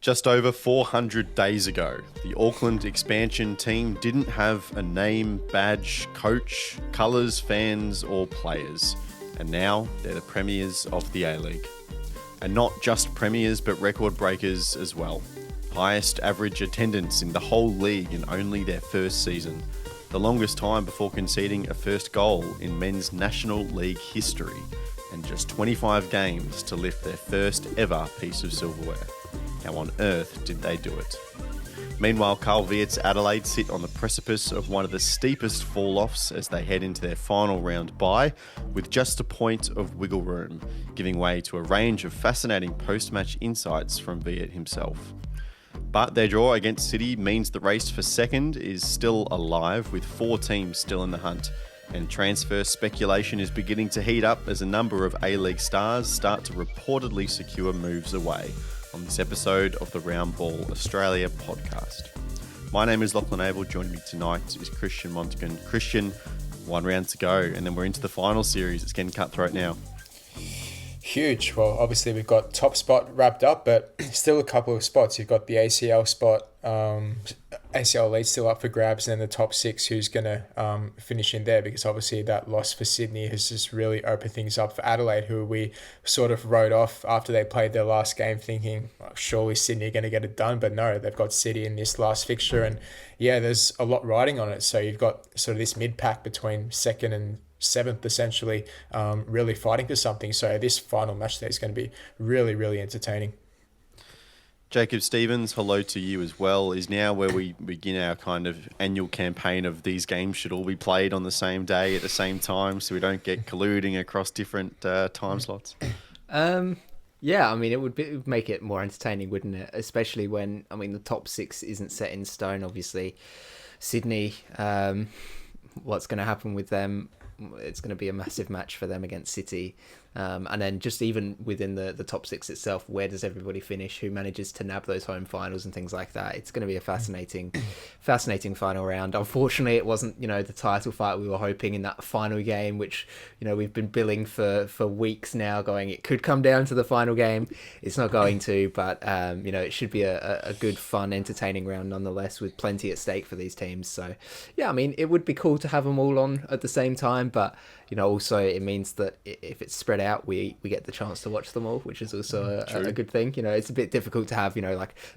Just over 400 days ago, the Auckland expansion team didn't have a name, badge, coach, colours, fans or players. And now they're the premiers of the A-League. And not just premiers, but record breakers as well. Highest average attendance in the whole league in only their first season. The longest time before conceding a first goal in men's National League history. And just 25 games to lift their first ever piece of silverware. How on earth did they do it? Meanwhile, Carl Viet's Adelaide sit on the precipice of one of the steepest fall-offs as they head into their final round bye, with just a point of wiggle room, giving way to a range of fascinating post-match insights from Viet himself. But their draw against City means the race for second is still alive, with 4 teams still in the hunt, and transfer speculation is beginning to heat up as a number of A-League stars start to reportedly secure moves away. On this episode of the Round Ball Australia podcast. My name is Lachlan Avil. Joining me tonight is Christian Montegan. Christian, 1 round to go, and then we're into the final series. It's getting cutthroat now. Huge. Well, obviously we've got top spot wrapped up, but still a couple of spots. You've got the ACL spot, ACL lead still up for grabs, and then the top 6 who's going to finish in there, because obviously that loss for Sydney has just really opened things up for Adelaide, who we sort of wrote off after they played their last game thinking, well, surely Sydney are going to get it done, but no, they've got City in this last fixture, and yeah, there's a lot riding on it. So you've got sort of this mid-pack between second and 7th essentially, really fighting for something. So this final match there is going to be really, really entertaining. Jacob Stevens, hello to you as well, is now where we begin our kind of annual campaign of these games should all be played on the same day at the same time so we don't get colluding across different time slots. Yeah, I mean, it would make it more entertaining, wouldn't it? Especially when, I mean, the top 6 isn't set in stone, obviously. Sydney, what's going to happen with them? It's going to be a massive match for them against City. And then just even within the top 6 itself, where does everybody finish? Who manages to nab those home finals and things like that? It's going to be a fascinating final round. Unfortunately, it wasn't, the title fight we were hoping in that final game, which, we've been billing for weeks now, going it could come down to the final game. It's not going to, but, it should be a good, fun, entertaining round nonetheless, with plenty at stake for these teams. So, yeah, I mean, it would be cool to have them all on at the same time, but also it means that if it's spread out, we get the chance to watch them all, which is also a good thing. It's a bit difficult to have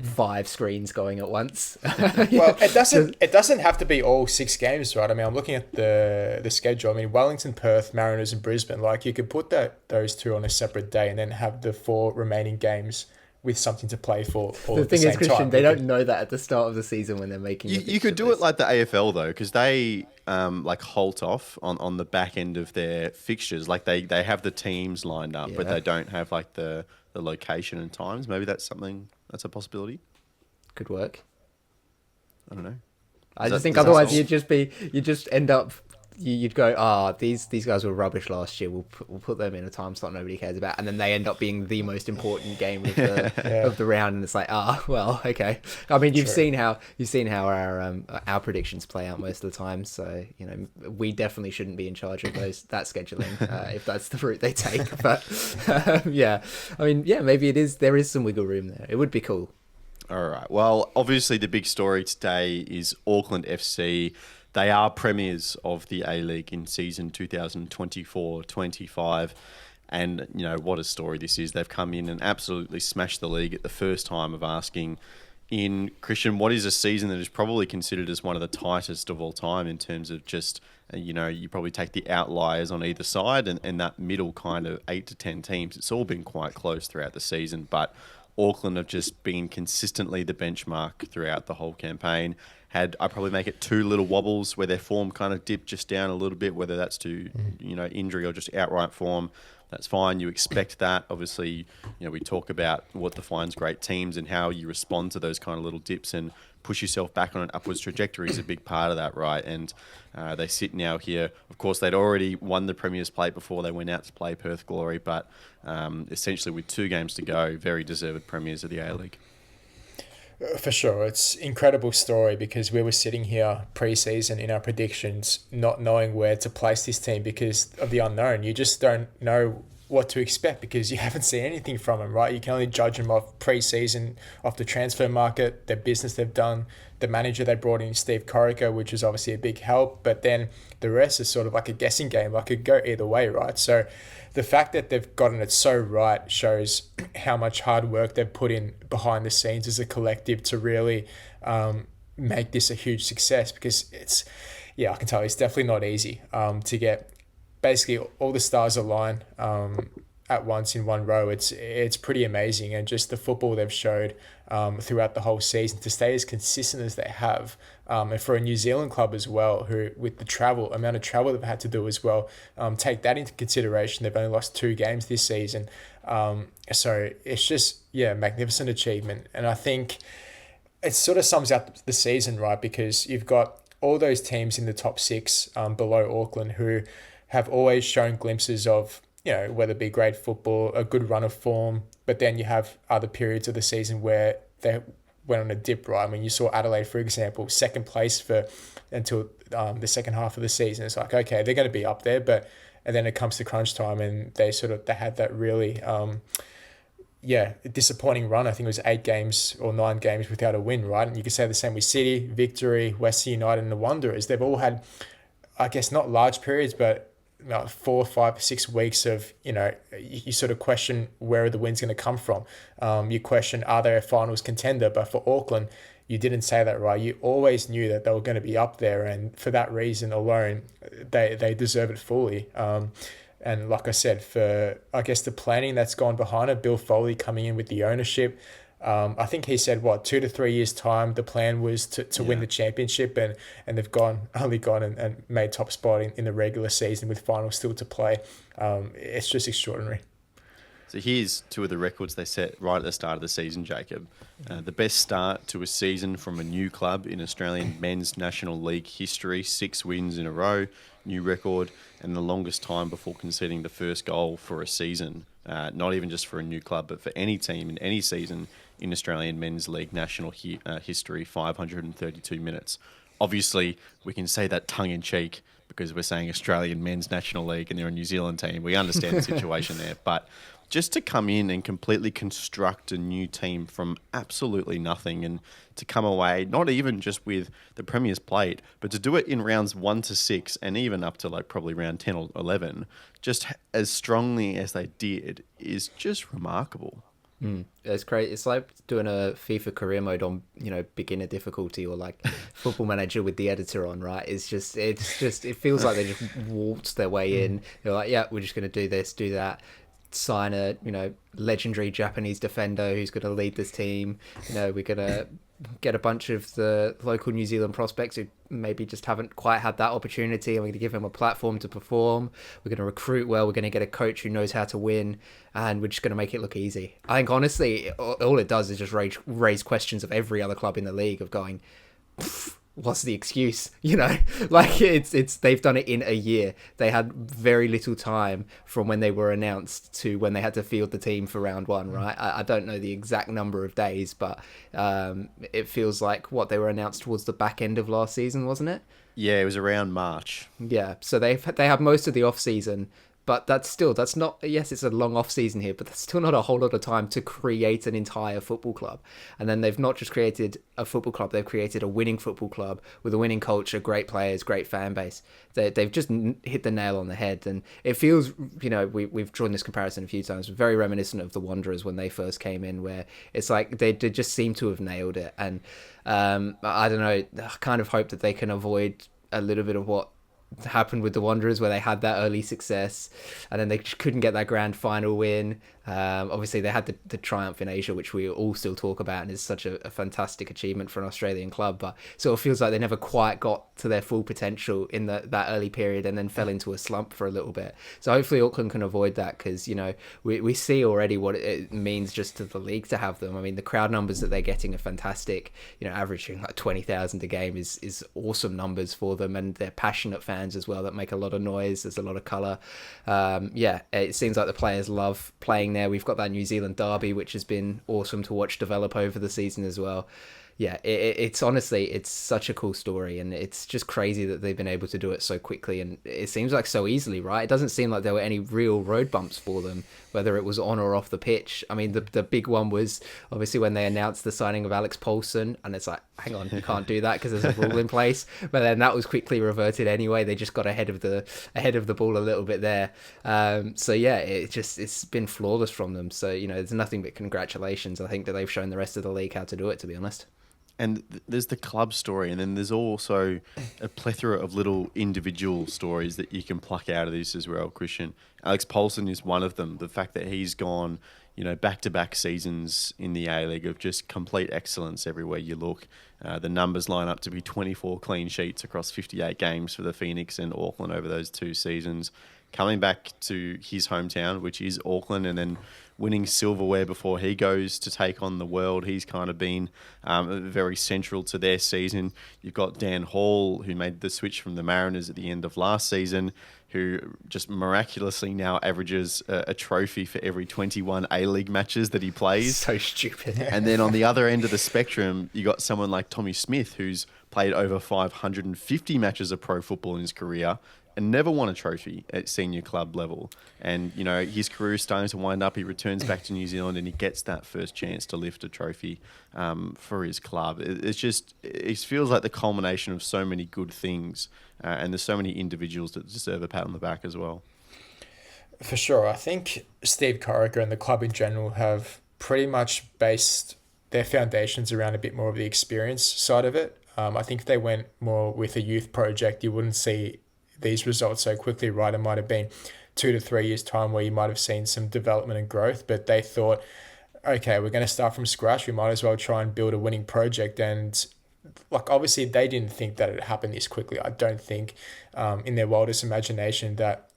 5 screens going at once. Well, it doesn't have to be all 6 games, right? I mean, I'm looking at the schedule. I mean, Wellington, Perth, Mariners, and Brisbane. You could put those 2 on a separate day and then have the 4 remaining games with something to play for all the at the same thing is, Christian, time. they don't know that at the start of the season when they're making You could do it like the AFL, though, because they halt off on the back end of their fixtures. They have the teams lined up, but they don't have the location and times. Maybe that's a possibility. Could work. I don't know. I just think otherwise you'd just end up. You'd go, these guys were rubbish last year. We'll put them in a time slot nobody cares about, and then they end up being the most important game of the round. And it's like, well, okay. I mean, you've seen how our predictions play out most of the time. So we definitely shouldn't be in charge of that scheduling if that's the route they take. But yeah, I mean, yeah, maybe there is some wiggle room there. It would be cool. All right. Well, obviously the big story today is Auckland FC. They are premiers of the A-League in season 2024-25. And, what a story this is. They've come in and absolutely smashed the league at the first time of asking in. Christian, what is a season that is probably considered as one of the tightest of all time in terms of just, you probably take the outliers on either side and that middle kind of 8 to 10 teams. It's all been quite close throughout the season, but Auckland have just been consistently the benchmark throughout the whole campaign. I probably make it 2 little wobbles where their form kind of dipped just down a little bit, whether that's to, injury or just outright form. That's fine. You expect that. Obviously, we talk about what defines great teams and how you respond to those kind of little dips and push yourself back on an upwards trajectory is a big part of that, right? And they sit now here. Of course, they'd already won the Premier's Plate before they went out to play Perth Glory, but essentially with 2 games to go, very deserved premiers of the A-League. For sure. It's an incredible story because we were sitting here pre-season in our predictions not knowing where to place this team because of the unknown. You just don't know what to expect because you haven't seen anything from them, right? You can only judge them off pre-season, off the transfer market, the business they've done, the manager they brought in, Steve Corica, which is obviously a big help. But then the rest is sort of like a guessing game. Like it could go either way, right? So the fact that they've gotten it so right shows how much hard work they've put in behind the scenes as a collective to really make this a huge success, because I can tell it's definitely not easy to get basically all the stars align at once in one row. It's pretty amazing, and just the football they've showed throughout the whole season to stay as consistent as they have, and for a New Zealand club as well, who with the amount of travel they've had to do as well, take that into consideration. They've only lost 2 games this season, so it's just magnificent achievement. And I think it sort of sums up the season, right? Because you've got all those teams in the top 6 below Auckland who have always shown glimpses of, whether it be great football, a good run of form, but then you have other periods of the season where they went on a dip, right? I mean, you saw Adelaide, for example, second place until the second half of the season. It's like, okay, they're going to be up there, and then it comes to crunch time and they had that really disappointing run. I think it was 8 games or 9 games without a win, right? And you could say the same with City, Victory, Western United, and the Wanderers. They've all had, I guess, not large periods, but 4, 5, 6 weeks of, you sort of question where are the wins going to come from. You question, are they a finals contender? But for Auckland, you didn't say that, right? You always knew that they were going to be up there, and for that reason alone, they deserve it fully. And like I said, for, I guess, the planning that's gone behind it, Bill Foley coming in with the ownership, I think he said, 2 to 3 years' time, the plan was to win the championship, and they've only gone and made top spot in the regular season with finals still to play. It's just extraordinary. So here's 2 of the records they set right at the start of the season, Jacob. The best start to a season from a new club in Australian Men's National League history, 6 wins in a row, new record, and the longest time before conceding the first goal for a season. Not even just for a new club, but for any team in any season in Australian Men's League national history, 532 minutes. Obviously, we can say that tongue-in-cheek because we're saying Australian Men's National League and they're a New Zealand team. We understand the situation there, but just to come in and completely construct a new team from absolutely nothing, and to come away not even just with the Premier's plate, but to do it in rounds 1 to 6 and even up to probably round 10 or 11, just as strongly as they did, is just remarkable. It's great. It's like doing a FIFA career mode on, beginner difficulty, or like Football Manager with the editor on, right? It feels like they just waltzed their way in. They're like, yeah, we're just going to do this, do that. Sign a legendary Japanese defender who's going to lead this team. We're going to get a bunch of the local New Zealand prospects who maybe just haven't quite had that opportunity, and we're going to give them a platform to perform. We're going to recruit well. We're going to get a coach who knows how to win, and we're just going to make it look easy. I think honestly all it does is just raise questions of every other club in the league of going, what's the excuse? Like it's they've done it in a year. They had very little time from when they were announced to when they had to field the team for round 1, right? I don't know the exact number of days, but it feels like they were announced towards the back end of last season, wasn't it? Yeah, it was around March. Yeah, so they have most of the off season. But that's not, yes, it's a long off season here, but that's still not a whole lot of time to create an entire football club. And then they've not just created a football club, they've created a winning football club with a winning culture, great players, great fan base. They've just hit the nail on the head. And it feels, we've drawn this comparison a few times, very reminiscent of the Wanderers when they first came in, where it's like they just seem to have nailed it. And I don't know, I kind of hope that they can avoid a little bit of what happened with the Wanderers, where they had that early success and then they couldn't get that grand final win. Obviously they had the triumph in Asia, which we all still talk about and is such a fantastic achievement for an Australian club, but it sort of feels like they never quite got to their full potential in that early period and then fell into a slump for a little bit. So hopefully Auckland can avoid that, because we see already what it means just to the league to have them. I mean, the crowd numbers that they're getting are fantastic, averaging like 20,000 a game is awesome numbers for them, and they're passionate fans as well that make a lot of noise. There's a lot of colour. It seems like the players love playing there. We've got that New Zealand derby, which has been awesome to watch develop over the season as well. yeah, it's honestly, it's such a cool story, and it's just crazy that they've been able to do it so quickly, and it seems like so easily, right? It doesn't seem like there were any real road bumps for them, whether it was on or off the pitch. I mean, the big one was obviously when they announced the signing of Alex Paulson, and it's like, hang on, you can't do that because there's a rule in place. But then that was quickly reverted anyway. They just got ahead of the ball a little bit there. So yeah, it's been flawless from them. So there's nothing but congratulations. I think that they've shown the rest of the league how to do it, to be honest. And there's the club story, and then there's also a plethora of little individual stories that you can pluck out of this as well, Christian. Alex Paulson is one of them. The fact that he's gone, back-to-back seasons in the A-League of just complete excellence everywhere you look. The numbers line up to be 24 clean sheets across 58 games for the Phoenix and Auckland over those 2 seasons. Coming back to his hometown, which is Auckland, and then winning silverware before he goes to take on the world. He's kind of been very central to their season. You've got Dan Hall, who made the switch from the Mariners at the end of last season, who just miraculously now averages a trophy for every 21 A-League matches that he plays. So stupid. And then on the other end of the spectrum, you got someone like Tommy Smith, who's played over 550 matches of pro football in his career and never won a trophy at senior club level. And, his career is starting to wind up. He returns back to New Zealand and he gets that first chance to lift a trophy for his club. It feels like the culmination of so many good things, and there's so many individuals that deserve a pat on the back as well. For sure. I think Steve Corica and the club in general have pretty much based their foundations around a bit more of the experience side of it. I think if they went more with a youth project, you wouldn't see these results so quickly, right? It might have been 2 to 3 years' time where you might have seen some development and growth, but they thought, okay, we're going to start from scratch. We might as well try and build a winning project. And obviously they didn't think that it happened this quickly. I don't think in their wildest imagination that,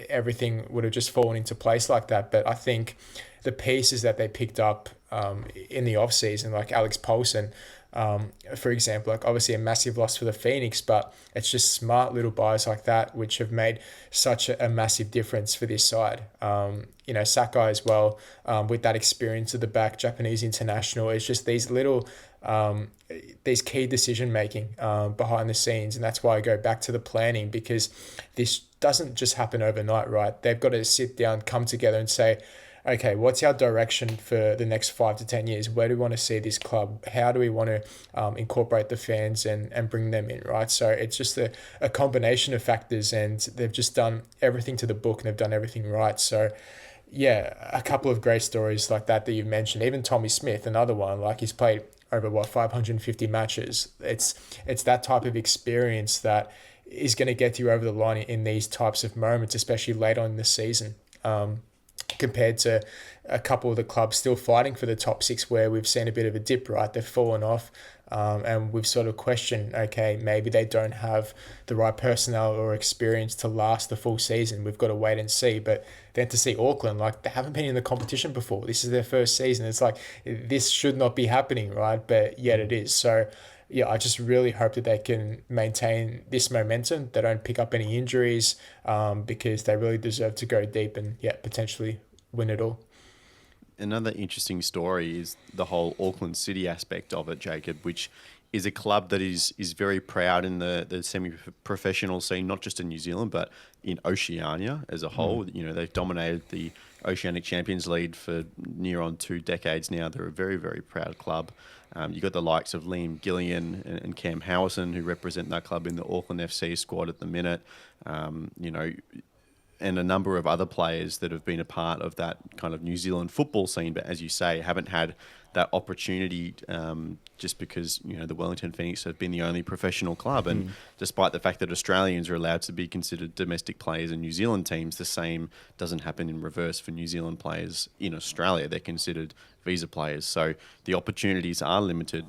everything would have just fallen into place like that. But I think the pieces that they picked up in the off season, like Alex Paulson, for example, obviously a massive loss for the Phoenix, but it's just smart little buys like that which have made such a massive difference for this side. Sakai as well, with that experience at the back, Japanese international. It's just these little these key decision making behind the scenes, and that's why I go back to the planning, because this doesn't just happen overnight, right? They've got to sit down, come together and say, okay, what's our direction for the next 5 to 10 years? Where do we want to see this club? How do we want to incorporate the fans and bring them in, right? So it's just a combination of factors, and they've just done everything to the book and they've done everything right. So yeah, a couple of great stories like that you've mentioned. Even Tommy Smith, another one, he's played over 550 matches. It's that type of experience that is going to get you over the line in these types of moments, especially late on in the season. Compared to a couple of the clubs still fighting for the top 6 where we've seen a bit of a dip, right? They've fallen off, and we've sort of questioned, okay, maybe they don't have the right personnel or experience to last the full season. We've got to wait and see. But then to see Auckland, they haven't been in the competition before. This is their first season. It's this should not be happening, right? But yet it is. So yeah, I just really hope that they can maintain this momentum. They don't pick up any injuries, because they really deserve to go deep and potentially win it all. Another interesting story is the whole Auckland City aspect of it, Jacob, which is a club that is very proud in the semi-professional scene, not just in New Zealand, but in Oceania as a whole. They've dominated the Oceanic Champions League for near on 2 decades now. They're a very, very proud club. You've got the likes of Liam Gillian and Cam Howison, who represent that club in the Auckland FC squad at the minute. And a number of other players that have been a part of that kind of New Zealand football scene, but as you say, haven't had that opportunity just because, the Wellington Phoenix have been the only professional club. And despite the fact that Australians are allowed to be considered domestic players in New Zealand teams, the same doesn't happen in reverse for New Zealand players in Australia. They're considered visa players. So the opportunities are limited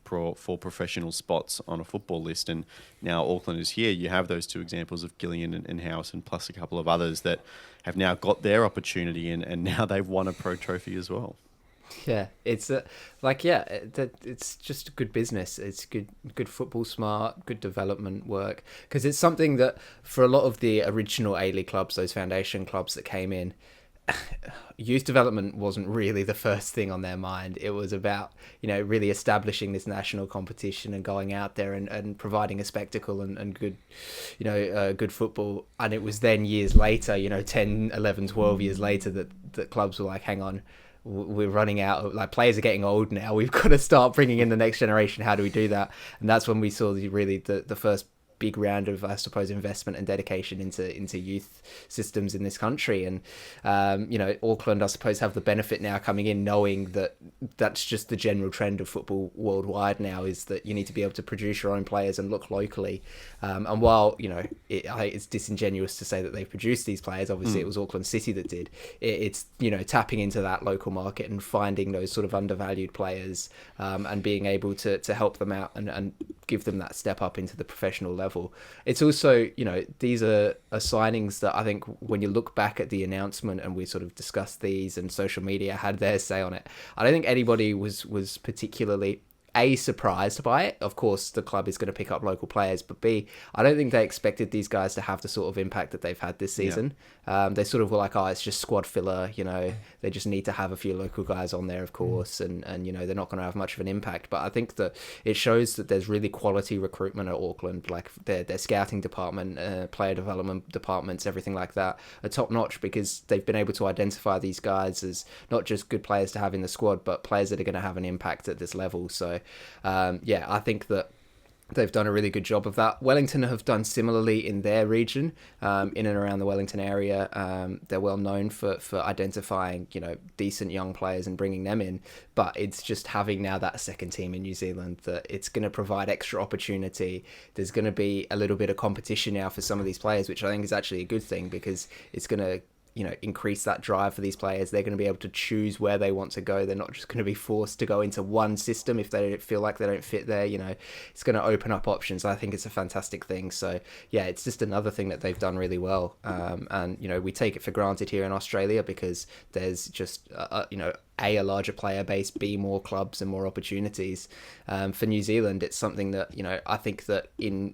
for professional spots on a football list. And now Auckland is here. You have those 2 examples of Gillian and Howison, plus a couple of others that have now got their opportunity, and now they've won a pro trophy as well. Yeah, it's it's just good business. It's good football smart, good development work, because it's something that for a lot of the original A-League clubs, those foundation clubs that came in, youth development wasn't really the first thing on their mind. It was about, really establishing this national competition and going out there and providing a spectacle and good, good football. And it was then years later, 10, 11, 12 years later that clubs were like, hang on, we're running out, like players are getting old now. We've got to start bringing in the next generation. How do we do that? And that's when we saw the first big round of, I suppose, investment and dedication into youth systems in this country. And Auckland, I suppose, have the benefit now coming in, knowing that that's just the general trend of football worldwide now, is that you need to be able to produce your own players and look locally. And while it's disingenuous to say that they've produced these players, obviously it was Auckland City that did. It's tapping into that local market and finding those sort of undervalued players, and being able to help them out and give them that step up into the professional level. It's also, these are signings that I think when you look back at the announcement, and we sort of discussed these and social media had their say on it, I don't think anybody was particularly surprised by it. Of course, the club is going to pick up local players, but B, I don't think they expected these guys to have the sort of impact that they've had this season. They sort of were like, it's just squad filler, they just need to have a few local guys on there, of course, and they're not going to have much of an impact. But I think that it shows that there's really quality recruitment at Auckland, like their scouting department, player development departments, everything like that are top notch, because they've been able to identify these guys as not just good players to have in the squad, but players that are going to have an impact at this level. So I think that they've done a really good job of that. Wellington have done similarly in their region, in and around the Wellington area. They're well known for identifying, decent young players and bringing them in. But it's just having now that second team in New Zealand that it's going to provide extra opportunity. There's going to be a little bit of competition now for some of these players, which I think is actually a good thing, because it's going to increase that drive for these players. They're going to be able to choose where they want to go. They're not just going to be forced to go into one system if they feel like they don't fit there. It's going to open up options. I think it's a fantastic thing. So yeah, it's just another thing that they've done really well. And we take it for granted here in Australia because there's just a larger player base, B, more clubs and more opportunities. For New Zealand, it's something that I think that in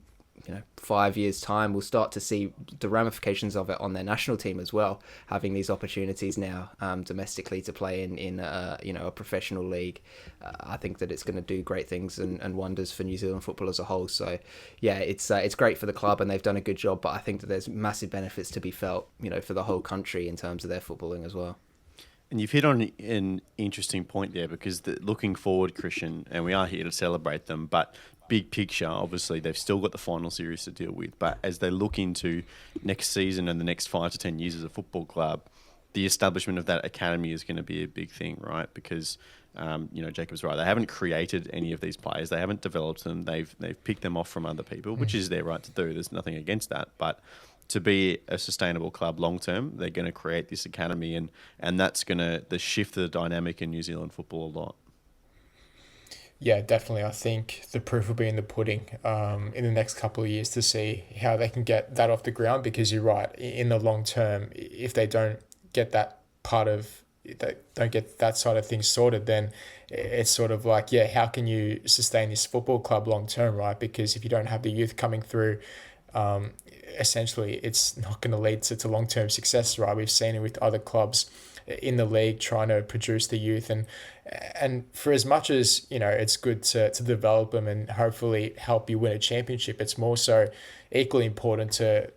5 years' time, we'll start to see the ramifications of it on their national team as well, having these opportunities now domestically to play in a professional league. I think that it's going to do great things and wonders for New Zealand football as a whole. So yeah, it's great for the club and they've done a good job, but I think that there's massive benefits to be felt, for the whole country in terms of their footballing as well. And you've hit on an interesting point there, because looking forward, Christian, and we are here to celebrate them, but big picture, obviously, they've still got the final series to deal with. But as they look into next season and the next 5 to 10 years as a football club, the establishment of that academy is going to be a big thing, right? Because, Jacob's right. They haven't created any of these players. They haven't developed them. They've picked them off from other people, which is their right to do. There's nothing against that. But to be a sustainable club long term, they're going to create this academy, and that's going to shift the dynamic in New Zealand football a lot. Yeah, definitely. I think the proof will be in the pudding in the next couple of years to see how they can get that off the ground, because you're right, in the long term, if they don't get that don't get that side of things sorted, then it's sort of like, how can you sustain this football club long term, right? Because if you don't have the youth coming through, essentially it's not going to lead to long-term success, right? We've seen it with other clubs in the league trying to produce the youth, and for as much as it's good to develop them and hopefully help you win a championship, it's more so equally important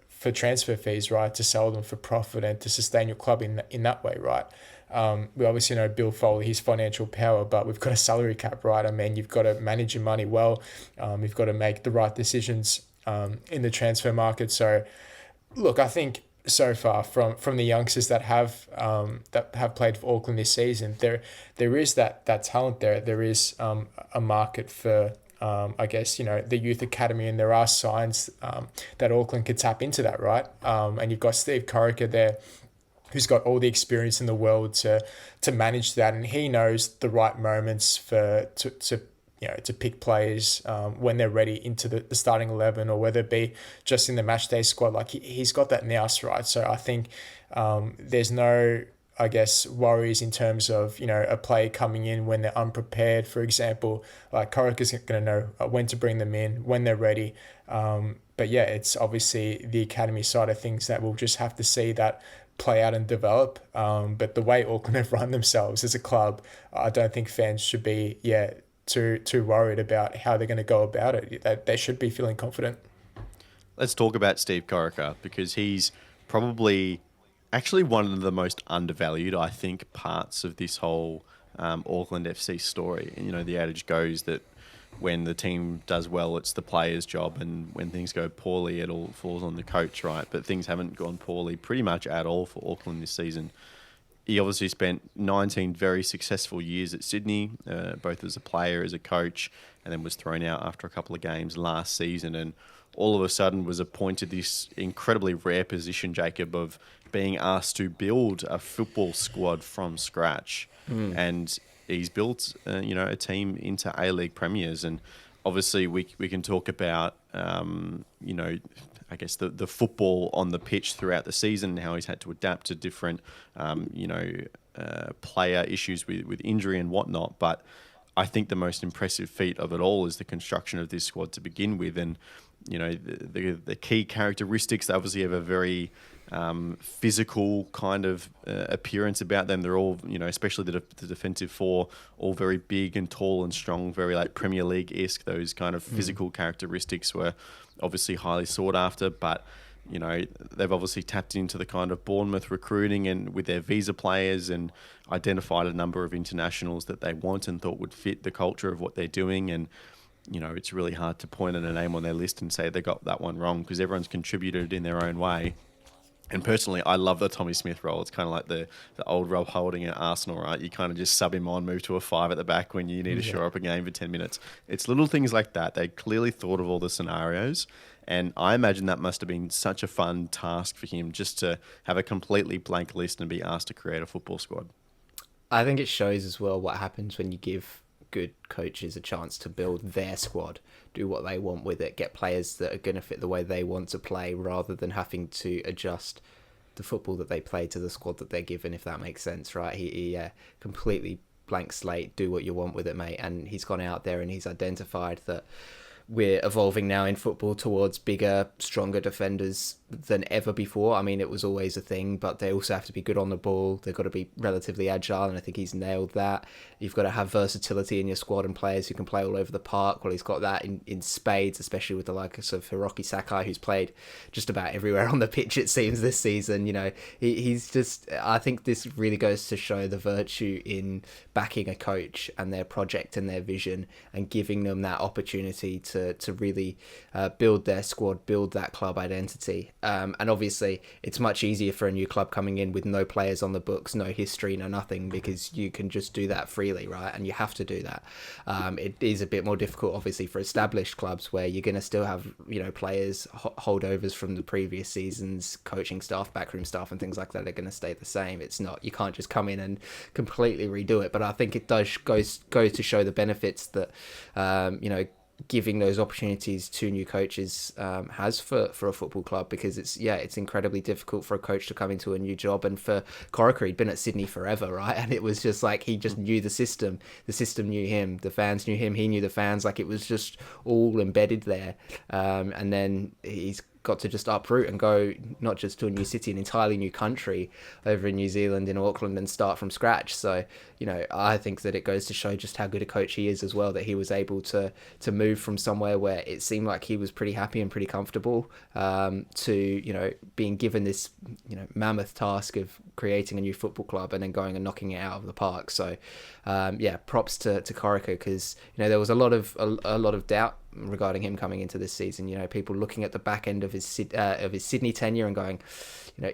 for transfer fees, right? To sell them for profit and to sustain your club in that way, right? We obviously know Bill Foley, his financial power, but we've got a salary cap, right? I mean, you've got to manage your money well. You've got to make the right decisions in the transfer market. So look, I think so far from the youngsters that have played for Auckland this season, there is that talent there. There is a market for I guess the youth academy, and there are signs that Auckland could tap into that, right? And you've got Steve Corica there, who's got all the experience in the world to manage that, and he knows the right moments to pick players when they're ready into the starting 11, or whether it be just in the match day squad. Like he's got that nous, right? So I think there's no, I guess, worries in terms of a player coming in when they're unprepared. For example, like Corica's going to know when to bring them in when they're ready. But yeah, it's obviously the academy side of things that we'll just have to see that play out and develop. But the way Auckland have run themselves as a club, I don't think fans should be too worried about how they're going to go about it. They should be feeling confident. Let's talk about Steve Corica, because he's probably actually one of the most undervalued, I think, parts of this whole Auckland FC story. And, you know, the adage goes that when the team does well, it's the player's job, and when things go poorly, it all falls on the coach, right? But things haven't gone poorly pretty much at all for Auckland this season. He obviously spent 19 very successful years at Sydney, both as a player, as a coach, and then was thrown out after a couple of games last season, and all of a sudden was appointed this incredibly rare position, Jacob, of being asked to build a football squad from scratch. And he's built, a team into A-League Premiers. And obviously we can talk about, I guess the football on the pitch throughout the season, how he's had to adapt to different, player issues with injury and whatnot. But I think the most impressive feat of it all is the construction of this squad to begin with. And, you know, the key characteristics, they obviously have a very physical kind of appearance about them. They're all, especially the defensive four, all very big and tall and strong, very like Premier League-esque. Those kind of physical characteristics were obviously highly sought after, but they've obviously tapped into the kind of Bournemouth recruiting and with their visa players, and identified a number of internationals that they want and thought would fit the culture of what they're doing. And it's really hard to point at a name on their list and say they got that one wrong, because everyone's contributed in their own way. And personally, I love the Tommy Smith role. It's kind of like the old Rob Holding at Arsenal, right? You kind of just sub him on, move to a 5 at the back when you need to shore up a game for 10 minutes. It's little things like that. They clearly thought of all the scenarios. And I imagine that must have been such a fun task for him, just to have a completely blank list and be asked to create a football squad. I think it shows as well what happens when you give good coaches a chance to build their squad, do what they want with it, get players that are going to fit the way they want to play, rather than having to adjust the football that they play to the squad that they're given, if that makes sense, right? He completely blank slate, do what you want with it, mate. And he's gone out there and he's identified that we're evolving now in football towards bigger, stronger defenders than ever before. I mean, it was always a thing, but they also have to be good on the ball. They've got to be relatively agile, and I think he's nailed that. You've got to have versatility in your squad and players who can play all over the park. Well, he's got that in spades, especially with the likes of Hiroki Sakai, who's played just about everywhere on the pitch, it seems, this season. He's just... I think this really goes to show the virtue in backing a coach and their project and their vision, and giving them that opportunity to really build their squad, build that club identity. And obviously, it's much easier for a new club coming in with no players on the books, no history, no nothing, because you can just do that freely, right? And you have to do that. It is a bit more difficult, obviously, for established clubs, where you're going to still have, players, holdovers from the previous seasons, coaching staff, backroom staff, and things like that are going to stay the same. It's not, you can't just come in and completely redo it. But I think it does goes to show the benefits that, giving those opportunities to new coaches has for a football club, because it's incredibly difficult for a coach to come into a new job. And for Corica, he'd been at Sydney forever, right? And it was just like he just knew the system knew him, the fans knew him, he knew the fans. Like, it was just all embedded there. And then he's got to just uproot and go not just to a new city, an entirely new country over in New Zealand, in Auckland, and start from scratch. So, I think that it goes to show just how good a coach he is as well, that he was able to move from somewhere where it seemed like he was pretty happy and pretty comfortable to, being given this, mammoth task of creating a new football club and then going and knocking it out of the park. So, props to Corica, because, there was a lot of doubt regarding him coming into this season. People looking at the back end of his Sydney tenure and going,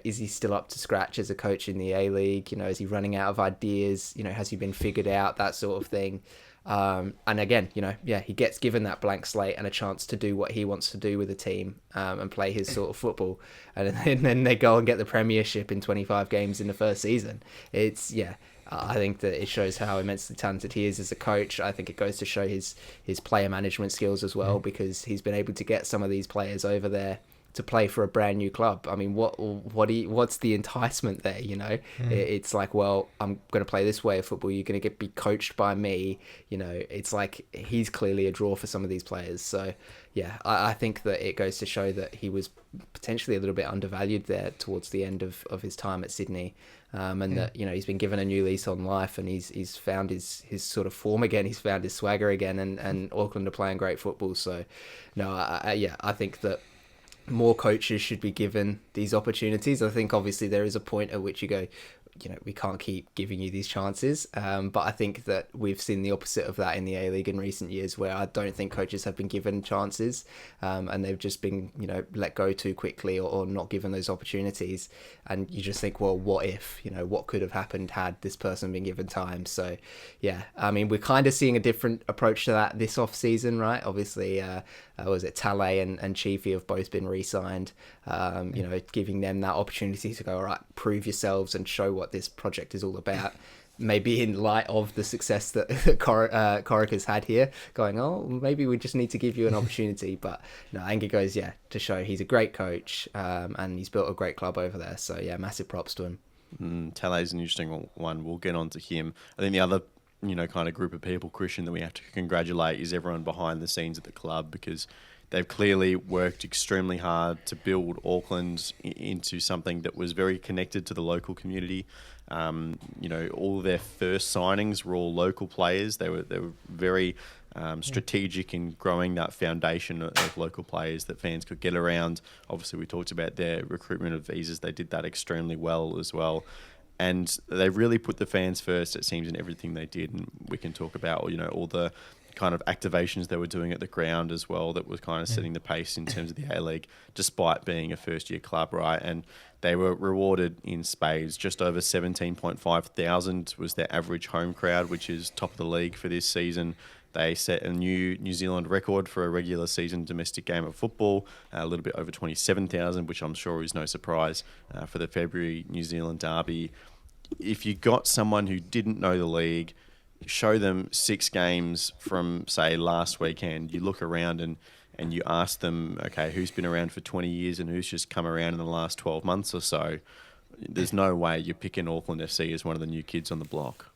is he still up to scratch as a coach in the A-League? Is he running out of ideas? Has he been figured out? That sort of thing. And again, he gets given that blank slate and a chance to do what he wants to do with the team, and play his sort of football. And then they go and get the Premiership in 25 games in the first season. I think that it shows how immensely talented he is as a coach. I think it goes to show his player management skills as well, because he's been able to get some of these players over there to play for a brand new club. I mean, what's the enticement there? It's like, well, I'm going to play this way of football. You're going to be coached by me. It's like he's clearly a draw for some of these players. So yeah, I think that it goes to show that he was potentially a little bit undervalued there towards the end of his time at Sydney. That he's been given a new lease on life, and he's found his sort of form again. He's found his swagger again, and Auckland are playing great football. So, no, I think that more coaches should be given these opportunities. I think obviously there is a point at which you go, we can't keep giving you these chances. But I think that we've seen the opposite of that in the A-League in recent years, where I don't think coaches have been given chances, and they've just been, let go too quickly or not given those opportunities. And you just think, well, what if, what could have happened had this person been given time? So, yeah, I mean, we're kind of seeing a different approach to that this off-season, right? Obviously, was it Talay and Chiefy have both been re-signed, giving them that opportunity to go, all right, prove yourselves and show what this project is all about. Maybe in light of the success that Corica's had here, going, oh, maybe we just need to give you an opportunity. But no, I think it goes, to show he's a great coach, and he's built a great club over there. So yeah, massive props to him. Talay's an interesting one. We'll get on to him. I think the other kind of group of people, Christian, that we have to congratulate is everyone behind the scenes at the club, because they've clearly worked extremely hard to build Auckland into something that was very connected to the local community. All of their first signings were all local players. They were very strategic in growing that foundation of local players that fans could get around. Obviously, we talked about their recruitment of visas. They did that extremely well as well. And they really put the fans first, it seems, in everything they did. And we can talk about, all the kind of activations they were doing at the ground as well that was kind of setting the pace in terms of the A-League, despite being a first-year club, right? And they were rewarded in spades. Just over 17.5 thousand was their average home crowd, which is top of the league for this season. They set a new New Zealand record for a regular season domestic game of football, a little bit over 27,000, which I'm sure is no surprise for the February New Zealand derby. If you got someone who didn't know the league, show them 6 games from, say, last weekend. You look around and you ask them, okay, who's been around for 20 years and who's just come around in the last 12 months or so? There's no way you're picking Auckland FC as one of the new kids on the block.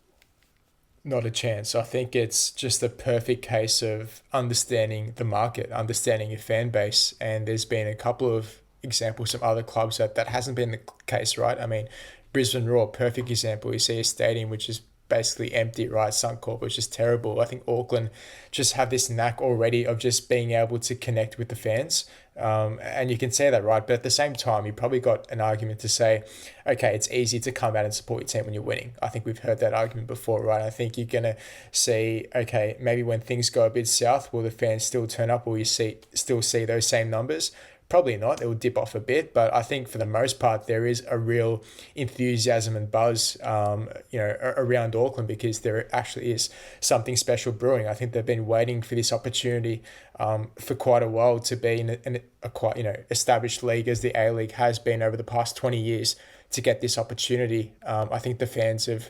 Not a chance. I think it's just a perfect case of understanding the market, understanding your fan base. And there's been a couple of examples of other clubs that hasn't been the case, right? I mean, Brisbane Roar, perfect example. You see a stadium which is basically empty, right? Suncorp, which is terrible. I think Auckland just have this knack already of just being able to connect with the fans. And you can say that, right? But at the same time, you probably got an argument to say, okay, it's easy to come out and support your team when you're winning. I think we've heard that argument before, right? I think you're going to see, okay, maybe when things go a bit south, will the fans still turn up? Will you still see those same numbers? Probably not. It will dip off a bit, but I think for the most part there is a real enthusiasm and buzz, around Auckland, because there actually is something special brewing. I think they've been waiting for this opportunity for quite a while to be in a quite established league as the A-League has been over the past 20 years to get this opportunity. I think the fans have,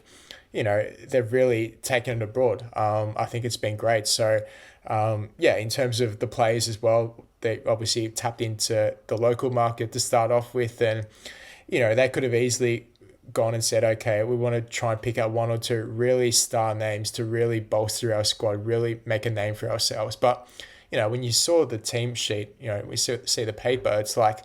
they've really taken it abroad. I think it's been great. So, in terms of the players as well, they obviously tapped into the local market to start off with, and they could have easily gone and said, okay, we want to try and pick out 1 or 2 really star names to really bolster our squad, really make a name for ourselves. But when you saw the team sheet, we see the paper, it's like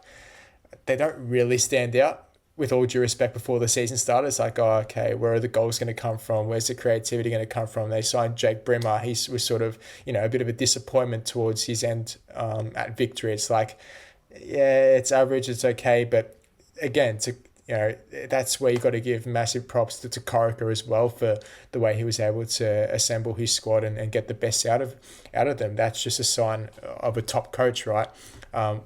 they don't really stand out. With all due respect, before the season started, it's like, oh, okay, where are the goals going to come from? Where's the creativity going to come from? They signed Jake Brimmer. He was sort of, a bit of a disappointment towards his end at Victory. It's like, yeah, it's average, it's okay. But again, that's where you got to give massive props to Corica as well for the way he was able to assemble his squad and get the best out of them. That's just a sign of a top coach, right?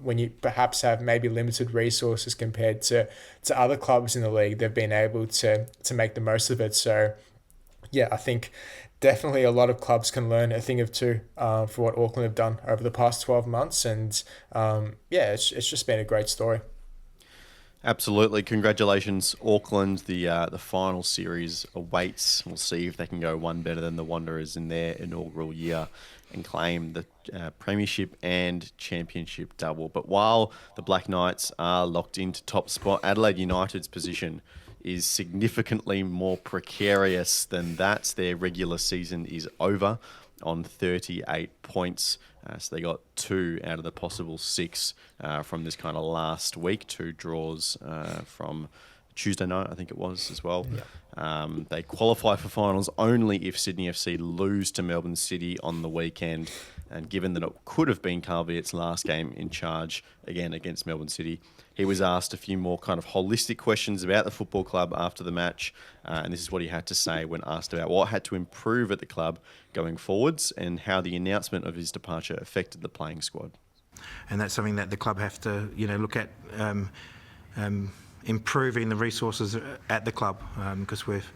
When you perhaps have maybe limited resources compared to other clubs in the league, they've been able to make the most of it. So, yeah, I think definitely a lot of clubs can learn a thing or two for what Auckland have done over the past 12 months. And, it's just been a great story. Absolutely. Congratulations, Auckland. The final series awaits. We'll see if they can go one better than the Wanderers in their inaugural year and claim the Premiership and Championship double. But while the Black Knights are locked into top spot, Adelaide United's position is significantly more precarious than that. Their regular season is over on 38 points. So they got 2 out of the possible 6 from this kind of last week. 2 draws from Tuesday night, I think it was, as well. Yeah. They qualify for finals only if Sydney FC lose to Melbourne City on the weekend. And given that it could have been Carl Viet's last game in charge, again, against Melbourne City, he was asked a few more kind of holistic questions about the football club after the match. And this is what he had to say when asked about what had to improve at the club going forwards and how the announcement of his departure affected the playing squad. And that's something that the club have to, look at, improving the resources at the club, because we've,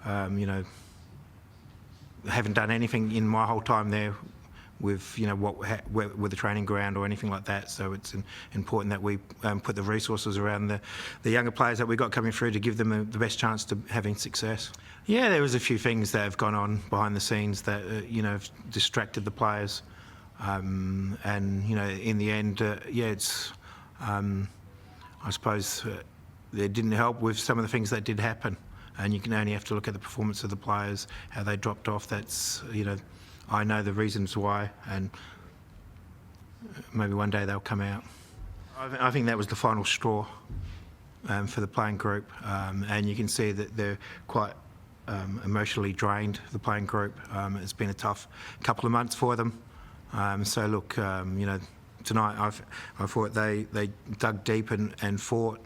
haven't done anything in my whole time there with with the training ground or anything like that. So it's important that we put the resources around the younger players that we've got coming through to give them the best chance to having success. Yeah, there was a few things that have gone on behind the scenes that have distracted the players, and in the end, it's I suppose it didn't help with some of the things that did happen, and you can only have to look at the performance of the players, how they dropped off. That's I know the reasons why, and maybe one day they'll come out. I think that was the final straw for the playing group, and you can see that they're quite emotionally drained, the playing group. It's been a tough couple of months for them. So look, tonight I thought they dug deep and fought.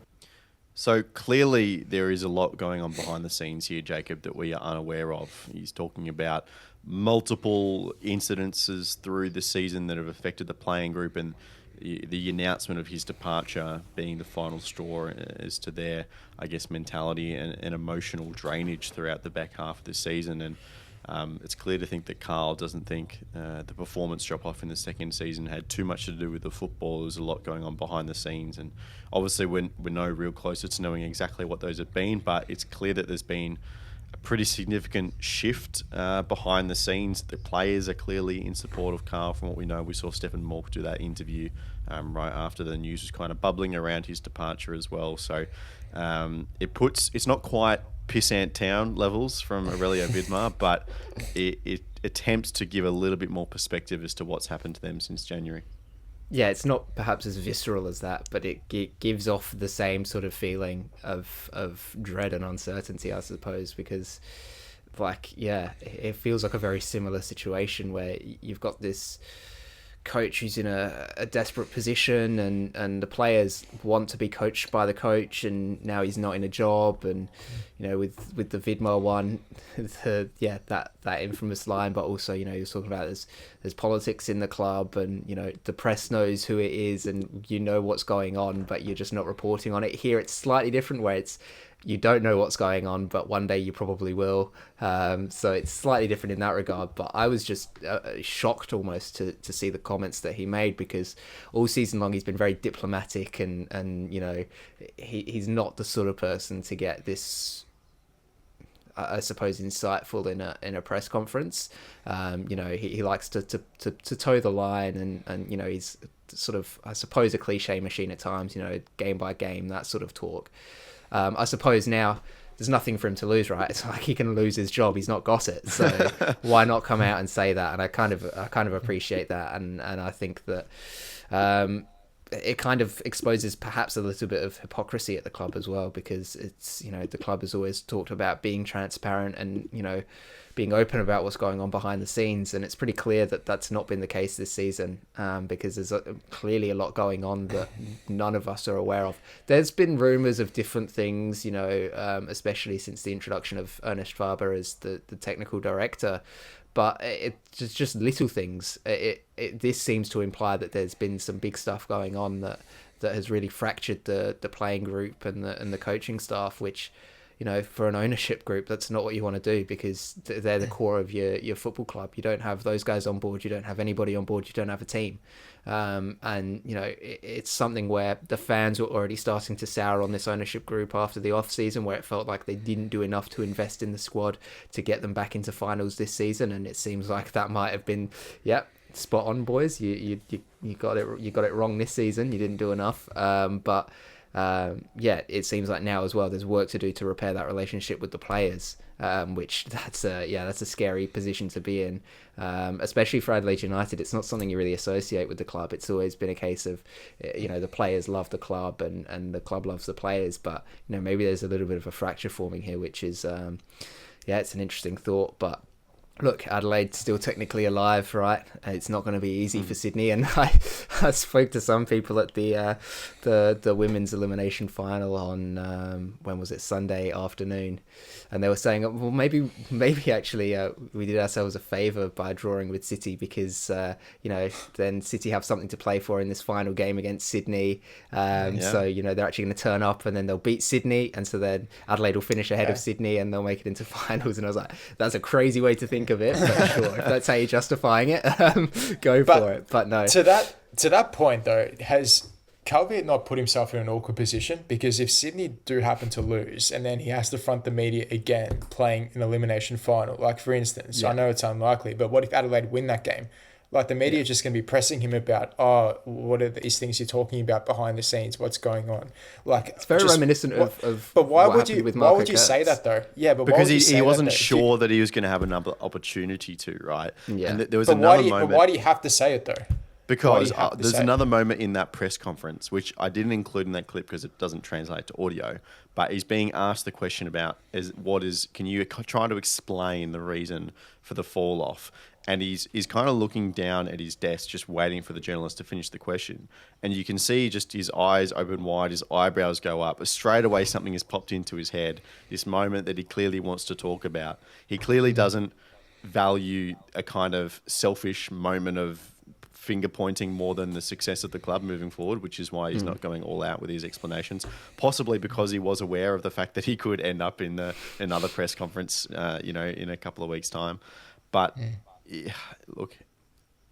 So clearly there is a lot going on behind the scenes here, Jacob, that we are unaware of. He's talking about multiple incidences through the season that have affected the playing group, and the announcement of his departure being the final straw as to their, I guess, mentality and emotional drainage throughout the back half of the season. And it's clear to think that Carl doesn't think the performance drop-off in the second season had too much to do with the football. There's a lot going on behind the scenes, and obviously we're no real closer to knowing exactly what those have been, but it's clear that there's been a pretty significant shift behind the scenes. The players are clearly in support of Carl from what we know. We saw Stephen Mork do that interview right after the news was kind of bubbling around his departure as well. So it's not quite pissant town levels from Aurelio Vidmar, but it attempts to give a little bit more perspective as to what's happened to them since January. Yeah, it's not perhaps as visceral as that, but it gives off the same sort of feeling of dread and uncertainty, I suppose, because, it feels like a very similar situation where you've got this coach who's in a desperate position, and the players want to be coached by the coach, and now he's not in a job, and with the Vidmar one, that infamous line, but also you're talking about there's politics in the club, and the press knows who it is, and what's going on, but you're just not reporting on it. Here it's slightly different, where you don't know what's going on, but one day you probably will. So it's slightly different in that regard. But I was just shocked almost to see the comments that he made, because all season long he's been very diplomatic, and he's not the sort of person to get this, I suppose, insightful in a press conference. He likes to toe the line, and he's sort of, I suppose, a cliche machine at times. Game by game, that sort of talk. I suppose now there's nothing for him to lose, right? It's like he can lose his job. He's not got it. So why not come out and say that? And I kind of appreciate that. And I think that it kind of exposes perhaps a little bit of hypocrisy at the club as well, because it's, the club has always talked about being transparent and, being open about what's going on behind the scenes. And it's pretty clear that that's not been the case this season, because there's clearly a lot going on that none of us are aware of. There's been rumours of different things, especially since the introduction of Ernest Faber as the technical director. But it's just little things. This seems to imply that there's been some big stuff going on that has really fractured the playing group and the coaching staff, which for an ownership group, that's not what you want to do, because they're the core of your football club. You don't have those guys on board, you don't have anybody on board, you don't have a team. And it's something where the fans were already starting to sour on this ownership group after the off season, where it felt like they didn't do enough to invest in the squad to get them back into finals this season. And it seems like that might have been, spot on, boys. You got it wrong this season. You didn't do enough. It seems like now as well there's work to do to repair that relationship with the players, which that's a scary position to be in, especially for Adelaide United. It's not something you really associate with the club. It's always been a case of the players love the club and the club loves the players, but maybe there's a little bit of a fracture forming here, which is it's an interesting thought. But look, Adelaide's still technically alive, right? It's not going to be easy for Sydney. And I spoke to some people at the women's elimination final on when was it, Sunday afternoon, and they were saying, well, maybe actually we did ourselves a favour by drawing with City, because then City have something to play for in this final game against Sydney. So they're actually going to turn up and then they'll beat Sydney, and so then Adelaide will finish ahead of Sydney and they'll make it into finals. And I was like, that's a crazy way to think of it, but sure, if that's how you're justifying it, go for it. But no, to that point though, has Calvitt not put himself in an awkward position? Because if Sydney do happen to lose and then he has to front the media again playing an elimination final, like for instance, I know it's unlikely, but what if Adelaide win that game? Like the media are just going to be pressing him about, what are these things you're talking about behind the scenes? What's going on? Like it's very reminiscent of. But why would you say that though? Yeah, but because he wasn't sure that he was going to have another opportunity to, right? Yeah. And there was another moment. But why do you have to say it though? Because there's another moment in that press conference, which I didn't include in that clip because it doesn't translate to audio, but he's being asked the question about, can you try to explain the reason for the fall off? And he's kind of looking down at his desk, just waiting for the journalist to finish the question. And you can see just his eyes open wide, his eyebrows go up. Straight away, something has popped into his head, this moment that he clearly wants to talk about. He clearly doesn't value a kind of selfish moment of finger pointing more than the success of the club moving forward, which is why he's not going all out with his explanations, possibly because he was aware of the fact that he could end up in another press conference, in a couple of weeks' time. But look,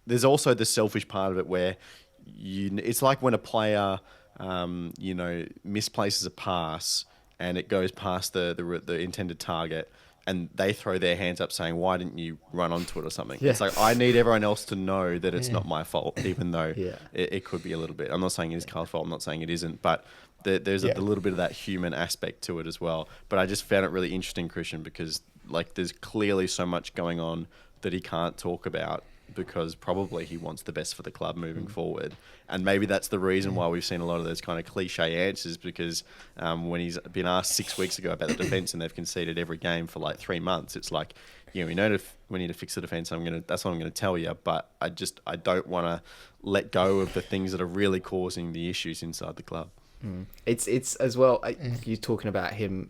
there's also the selfish part of it where it's like when a player, misplaces a pass and it goes past the intended target, and they throw their hands up saying, why didn't you run onto it or something? Yeah. It's like, I need everyone else to know that it's not my fault, even though it could be a little bit. I'm not saying it is Carl's fault. I'm not saying it isn't. But there's a little bit of that human aspect to it as well. But I just found it really interesting, Christian, because there's clearly so much going on that he can't talk about, because probably he wants the best for the club moving forward. And maybe that's the reason why we've seen a lot of those kind of cliche answers, because when he's been asked 6 weeks ago about the defence and they've conceded every game for 3 months, it's like, we need to fix the defence. That's what I'm going to tell you. But I don't want to let go of the things that are really causing the issues inside the club. It's as well, you're talking about him,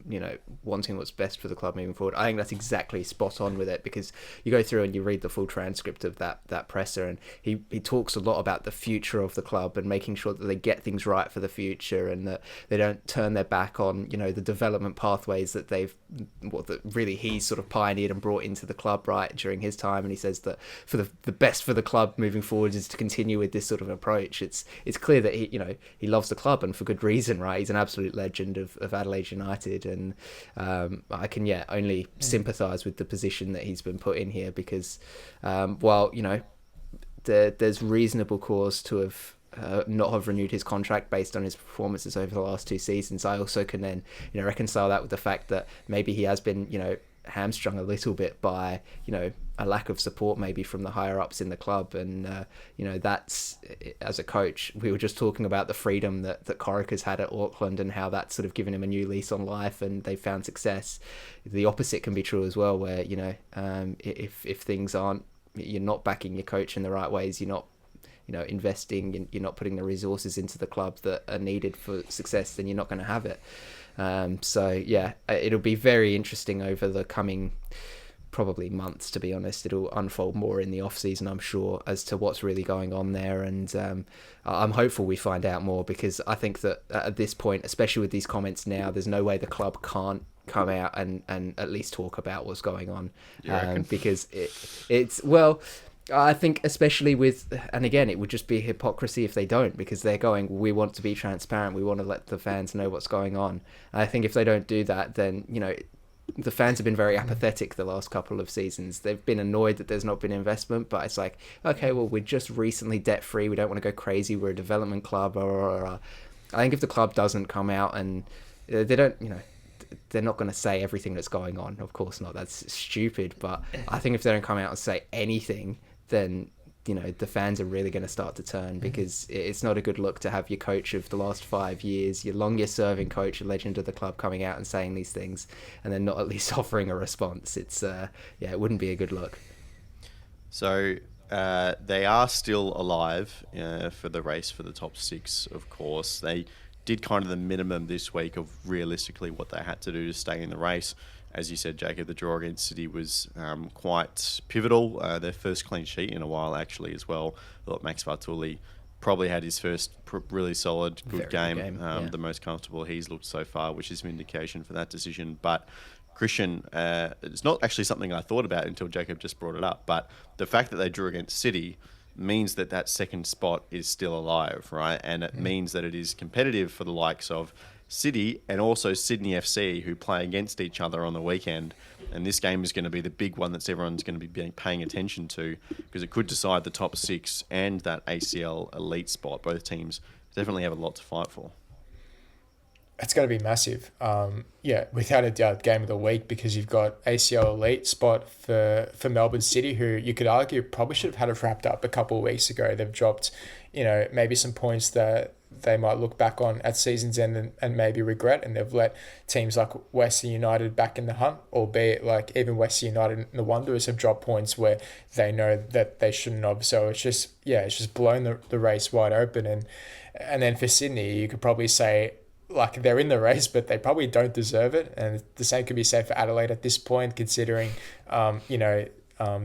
wanting what's best for the club moving forward. I think that's exactly spot on with it, because you go through and you read the full transcript of that presser, and he talks a lot about the future of the club and making sure that they get things right for the future, and that they don't turn their back on, the development pathways that that really he sort of pioneered and brought into the club right during his time. And he says that for the best for the club moving forward is to continue with this sort of approach. It's clear that he loves the club, and for good reason, right? He's an absolute legend of Adelaide United, and I can only sympathise with the position that he's been put in here, because there's reasonable cause to have not have renewed his contract based on his performances over the last 2 seasons. I also can then reconcile that with the fact that maybe he has been hamstrung a little bit by a lack of support maybe from the higher ups in the club, and that's, as a coach, we were just talking about the freedom that Corica's had at Auckland and how that's sort of given him a new lease on life and they've found success. The opposite can be true as well, where if things aren't, you're not backing your coach in the right ways, you're not investing, you're not putting the resources into the club that are needed for success, then you're not going to have it. It'll be very interesting over the coming probably months, to be honest. It'll unfold more in the off season, I'm sure, as to what's really going on there, and I'm hopeful we find out more, because I think that at this point, especially with these comments now, there's no way the club can't come out and at least talk about what's going on, You reckon? because it's well. I think especially with, and again, it would just be hypocrisy if they don't, because they're going, we want to be transparent, we want to let the fans know what's going on. And I think if they don't do that, then, you know, the fans have been very apathetic the last couple of seasons. They've been annoyed that there's not been investment, but it's like, okay, well, we're just recently debt-free, we don't want to go crazy, we're a development club, or I think if the club doesn't come out and they don't, you know, they're not going to say everything that's going on, of course not, that's stupid, but I think if they don't come out and say anything, then, you know, the fans are really going to start to turn, because it's not a good look to have your coach of the last 5 years, your longest serving coach, a legend of the club, coming out and saying these things and then not at least offering a response. It's it wouldn't be a good look. So they are still alive for the race for the top 6, of course. They did kind of the minimum this week of realistically what they had to do to stay in the race. As you said, Jacob, the draw against City was quite pivotal. Their first clean sheet in a while, actually, as well. I thought Max Bartoli probably had his first really solid, good game. The most comfortable he's looked so far, which is an indication for that decision. But Christian, it's not actually something I thought about until Jacob just brought it up, but the fact that they drew against City means that that second spot is still alive, right? And it means that it is competitive for the likes of City and also Sydney FC, who play against each other on the weekend. And this game is going to be the big one that everyone's going to be paying attention to, because it could decide the top 6 and that ACL elite spot. Both teams definitely have a lot to fight for. It's going to be massive. Without a doubt, game of the week, because you've got ACL elite spot for Melbourne City, who you could argue probably should have had it wrapped up a couple of weeks ago. They've dropped, you know, maybe some points that they might look back on at season's end and maybe regret, and they've let teams like Western United back in the hunt, albeit like even Western United and the Wanderers have dropped points where they know that they shouldn't have. So it's just blown the race wide open. And then for Sydney, you could probably say, like, they're in the race, but they probably don't deserve it. And the same could be said for Adelaide at this point, considering, the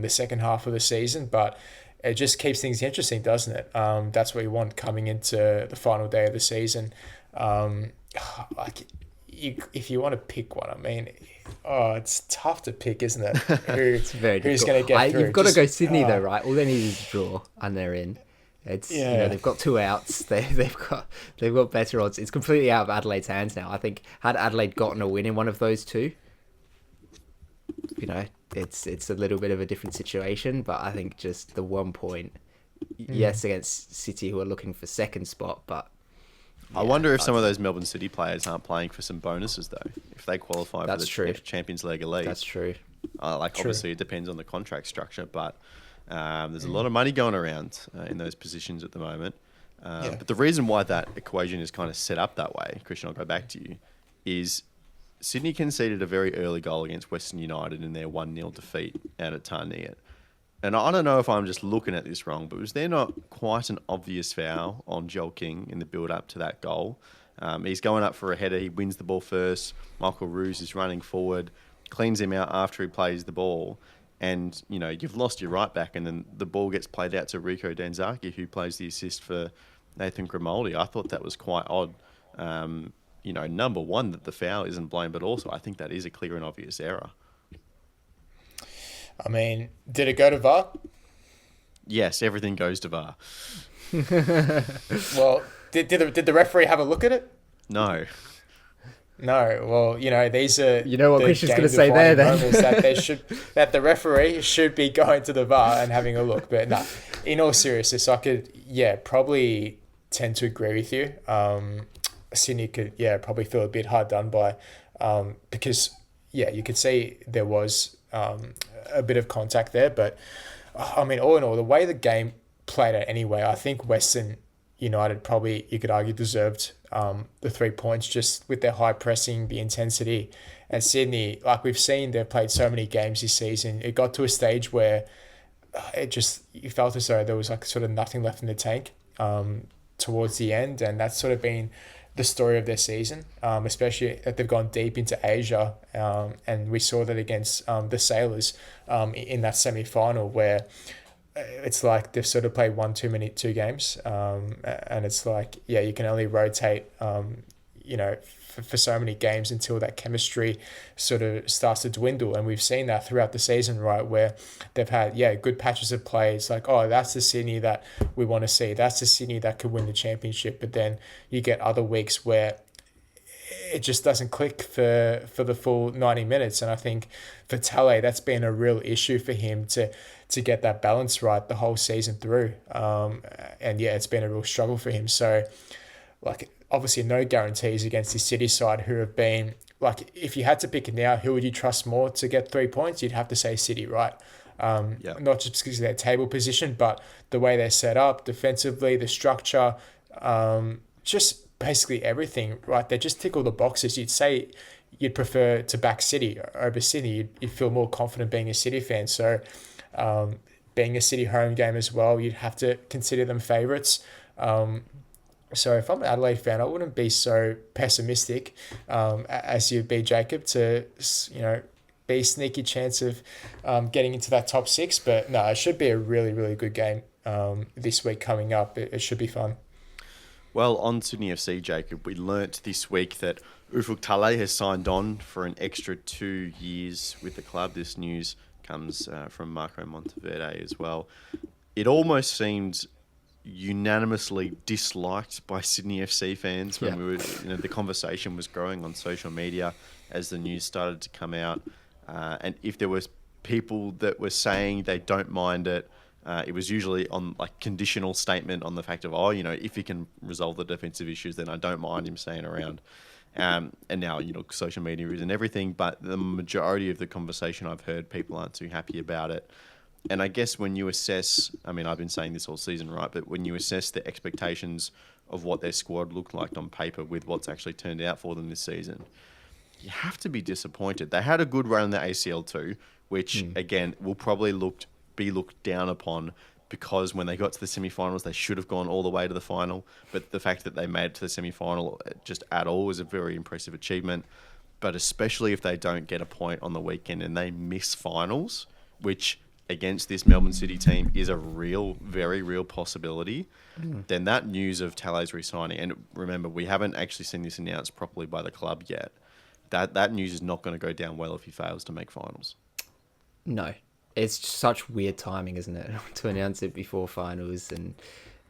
second half of the season. But it just keeps things interesting, doesn't it? That's what you want coming into the final day of the season. If you want to pick one, I mean, it's tough to pick, isn't it? It's very who's difficult. going to get through? You've got to go Sydney though, right? All they need is a draw, and they're in. It's you know, they've got 2 outs. They've got better odds. It's completely out of Adelaide's hands now. I think had Adelaide gotten a win in one of those 2, you know, it's a little bit of a different situation. But I think just the 1 point, yes, against City, who are looking for second spot, but I wonder if some of those Melbourne City players aren't playing for some bonuses though, if they qualify for the Champions League elite. That's true. Obviously it depends on the contract structure, but there's a lot of money going around in those positions at the moment. But the reason why that equation is kind of set up that way, Christian, I'll go back to you, is Sydney conceded a very early goal against Western United in their 1-0 defeat out at Tarniat. And I don't know if I'm just looking at this wrong, but was there not quite an obvious foul on Joel King in the build-up to that goal? He's going up for a header. He wins the ball first. Michael Roos is running forward, cleans him out after he plays the ball. And, you know, you've lost your right back, and then the ball gets played out to Rico Danzaki, who plays the assist for Nathan Grimaldi. I thought that was quite odd. Number one, that the foul isn't blown, but also I think that is a clear and obvious error. I mean, did it go to VAR? Yes, everything goes to VAR. Well, did the referee have a look at it? No. No, well, you know, these are... You know what Christian's going to say there, then? That the referee should be going to the VAR and having a look. But no, in all seriousness, I could, probably tend to agree with you. Sydney could, probably feel a bit hard done by, because, you could see there was a bit of contact there. But, I mean, all in all, the way the game played out anyway, I think Western United probably, you could argue, deserved the 3 points just with their high pressing, the intensity. And Sydney, like we've seen, they've played so many games this season. It got to a stage where you felt as though there was like sort of nothing left in the tank towards the end. And that's sort of been the story of their season, especially that they've gone deep into Asia. And we saw that against the Sailors in that semi-final, where it's like they've sort of played 2 games. And it's like, you can only rotate, for so many games until that chemistry sort of starts to dwindle. And we've seen that throughout the season, right, where they've had, good patches of play. It's like, oh, that's the Sydney that we want to see. That's the Sydney that could win the championship. But then you get other weeks where it just doesn't click for the full 90 minutes. And I think for Talay, that's been a real issue for him to get that balance right the whole season through. It's been a real struggle for him. So, obviously no guarantees against the City side, who have been, if you had to pick it now, who would you trust more to get 3 points? You'd have to say City, right? Not just because of their table position, but the way they're set up defensively, the structure, just basically everything, right? They just tick all the boxes. You'd say you'd prefer to back City over Sydney. You'd feel more confident being a City fan. So being a City home game as well, you'd have to consider them favourites. So if I'm an Adelaide fan, I wouldn't be so pessimistic as you'd be, Jacob, to, be a sneaky chance of getting into that top 6. But no, it should be a really, really good game this week coming up. It should be fun. Well, on Sydney FC, Jacob, we learnt this week that Ufuk Talay has signed on for an extra 2 years with the club. This news comes from Marco Monteverde as well. It almost seemed unanimously disliked by Sydney FC fans when we were, the conversation was growing on social media as the news started to come out. And if there was people that were saying they don't mind it, it was usually on conditional statement on the fact of, if he can resolve the defensive issues, then I don't mind him staying around. And now, social media is and everything, but the majority of the conversation I've heard, people aren't too happy about it. And I guess when you assess, I've been saying this all season, right? But when you assess the expectations of what their squad looked like on paper with what's actually turned out for them this season, you have to be disappointed. They had a good run in the ACL too, which again will probably be looked down upon because when they got to the semi-finals, they should have gone all the way to the final. But the fact that they made it to the semi-final just at all is a very impressive achievement. But especially if they don't get a point on the weekend and they miss finals, which against this Melbourne City team is a real, very real possibility, then that news of Talay's re-signing, and remember, we haven't actually seen this announced properly by the club yet, that news is not going to go down well if he fails to make finals. No. It's such weird timing, isn't it, to announce it before finals and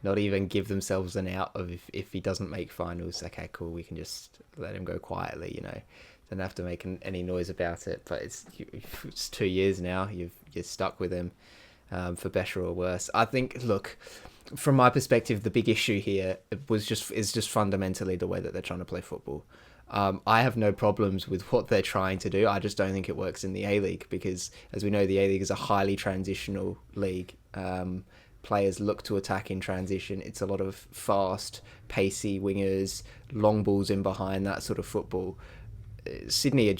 not even give themselves an out of if he doesn't make finals, okay, cool, we can just let him go quietly, Don't have to make any noise about it. But it's 2 years now. You're stuck with him, for better or worse. I think. Look, from my perspective, the big issue here is just fundamentally the way that they're trying to play football. I have no problems with what they're trying to do. I just don't think it works in the A-League because, as we know, the A-League is a highly transitional league. Players look to attack in transition. It's a lot of fast, pacey wingers, long balls in behind, that sort of football. Sydney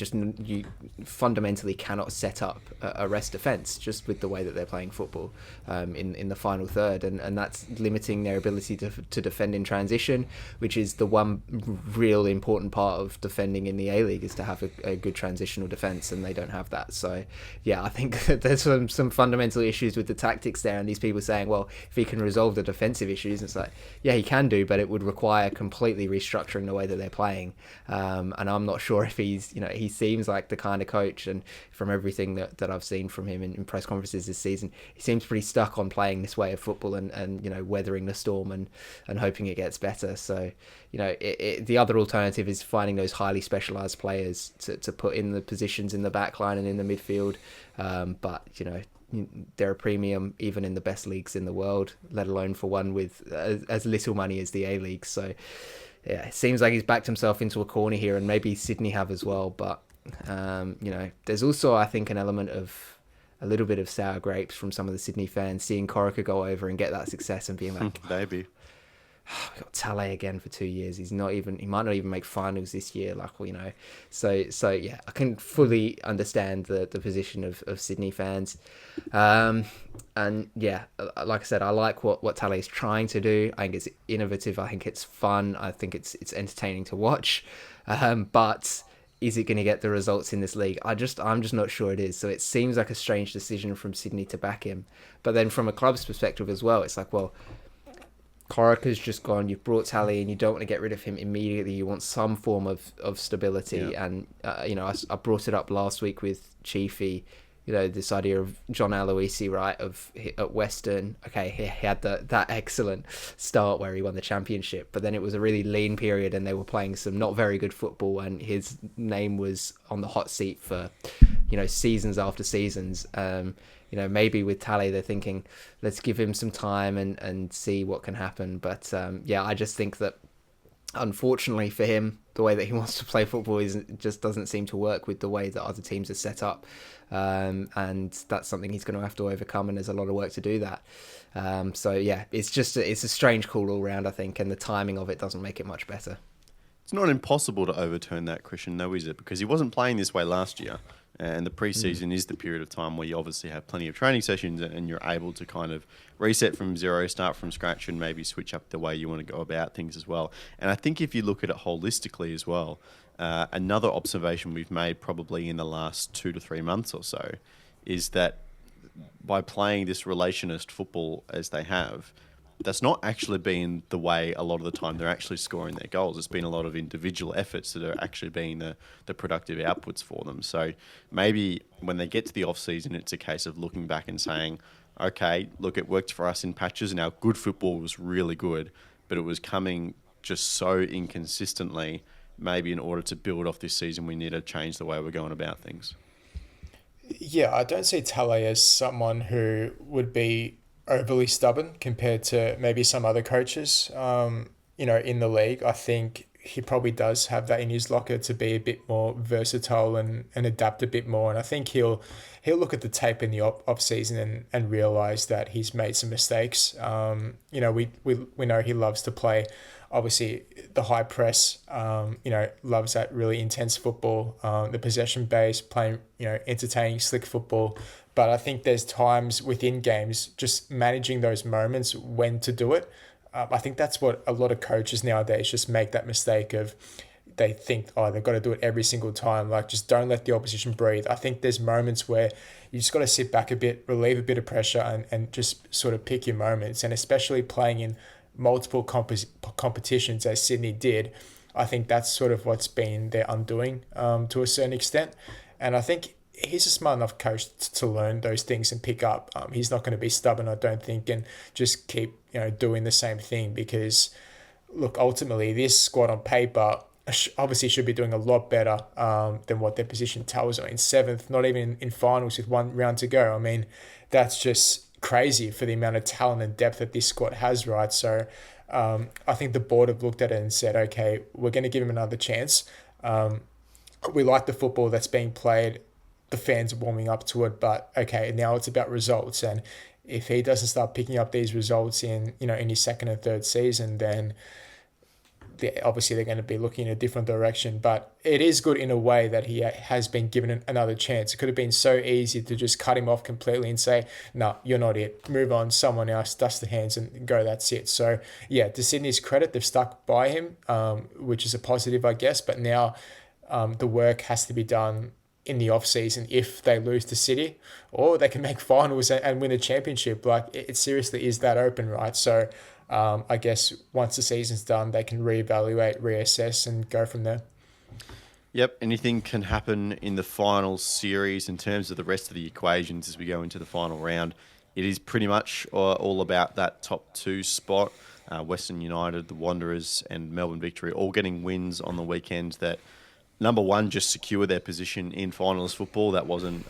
you fundamentally cannot set up a rest defence just with the way that they're playing football in the final third, and that's limiting their ability to defend in transition, which is the one real important part of defending in the A-League, is to have a good transitional defence, and they don't have that. So yeah, I think that there's some fundamental issues with the tactics there, and these people saying, well, if he can resolve the defensive issues, it's like, yeah, he can do, but it would require completely restructuring the way that they're playing, and I'm not sure if he's, he seems like the kind of coach, and from everything that I've seen from him in press conferences this season, he seems pretty stuck on playing this way of football and weathering the storm and hoping it gets better. So the other alternative is finding those highly specialised players to put in the positions in the back line and in the midfield, but they're a premium even in the best leagues in the world, let alone for one with as little money as the A-League. So yeah, it seems like he's backed himself into a corner here, and maybe Sydney have as well. But, there's also, I think, an element of a little bit of sour grapes from some of the Sydney fans, seeing Corica go over and get that success and being like, maybe. We got Talay again for 2 years. He might not even make finals this year. So yeah, I can fully understand the position of Sydney fans. And yeah, like I said, I like what Talay is trying to do. I think it's innovative. I think it's fun. I think it's entertaining to watch. But is it going to get the results in this league? I'm just not sure it is. So it seems like a strange decision from Sydney to back him. But then from a club's perspective as well, it's like, well, Corica's just gone. You've brought Talay in. You don't want to get rid of him immediately. You want some form of stability. Yeah. And, I brought it up last week with Chiefy, this idea of John Aloisi, right, at Western. Okay, he had that excellent start where he won the championship, but then it was a really lean period and they were playing some not very good football, and his name was on the hot seat for, seasons after seasons. Maybe with Talay, they're thinking, let's give him some time and see what can happen. But I just think that, unfortunately for him, the way that he wants to play football just doesn't seem to work with the way that other teams are set up. And that's something he's going to have to overcome, and there's a lot of work to do that. It's a strange call all round, I think, and the timing of it doesn't make it much better. It's not impossible to overturn that, Christian, though, is it? Because he wasn't playing this way last year. And the preseason is the period of time where you obviously have plenty of training sessions and you're able to kind of reset from zero, start from scratch, and maybe switch up the way you want to go about things as well. And I think if you look at it holistically as well, another observation we've made probably in the last 2 to 3 months or so is that by playing this relationist football as they have, that's not actually been the way a lot of the time they're actually scoring their goals. It's been a lot of individual efforts that are actually being the productive outputs for them. So maybe when they get to the off-season, it's a case of looking back and saying, okay, look, it worked for us in patches and our good football was really good, but it was coming just so inconsistently. Maybe in order to build off this season, we need to change the way we're going about things. Yeah, I don't see Talay as someone who would be overly stubborn compared to maybe some other coaches, in the league. I think he probably does have that in his locker to be a bit more versatile and adapt a bit more. And I think he'll look at the tape in the off season and realize that he's made some mistakes. We know he loves to play, obviously, the high press, loves that really intense football, the possession base, playing, entertaining, slick football. But I think there's times within games, just managing those moments when to do it. I think that's what a lot of coaches nowadays just make that mistake of. They think, they've got to do it every single time. Like, just don't let the opposition breathe. I think there's moments where you just got to sit back a bit, relieve a bit of pressure, and just sort of pick your moments. And especially playing in multiple competitions as Sydney did, I think that's sort of what's been their undoing to a certain extent. And I think he's a smart enough coach to learn those things and pick up. He's not going to be stubborn, I don't think, and just keep doing the same thing, because look, ultimately this squad on paper obviously should be doing a lot better than what their position tells them. In 7th, not even in finals with 1 round to go. I mean, that's just crazy for the amount of talent and depth that this squad has, right? So I think the board have looked at it and said, okay, we're going to give him another chance. We like the football that's being played. The fans are warming up to it, but okay, now it's about results. And if he doesn't start picking up these results in his second and third season, then obviously they're going to be looking in a different direction. But it is good in a way that he has been given another chance. It could have been so easy to just cut him off completely and say, no, you're not it. Move on, someone else, dust the hands and go, that's it. So yeah, to Sydney's credit, they've stuck by him, which is a positive, I guess. But now the work has to be done in the off-season if they lose to City, or they can make finals and win a championship. Like, it seriously is that open, right? So I guess once the season's done, they can reevaluate, reassess, and go from there. Yep, anything can happen in the final series in terms of the rest of the equations as we go into the final round. It is pretty much all about that top 2 spot. Western United, the Wanderers, and Melbourne Victory all getting wins on the weekend that, number one, just secure their position in finals football. That wasn't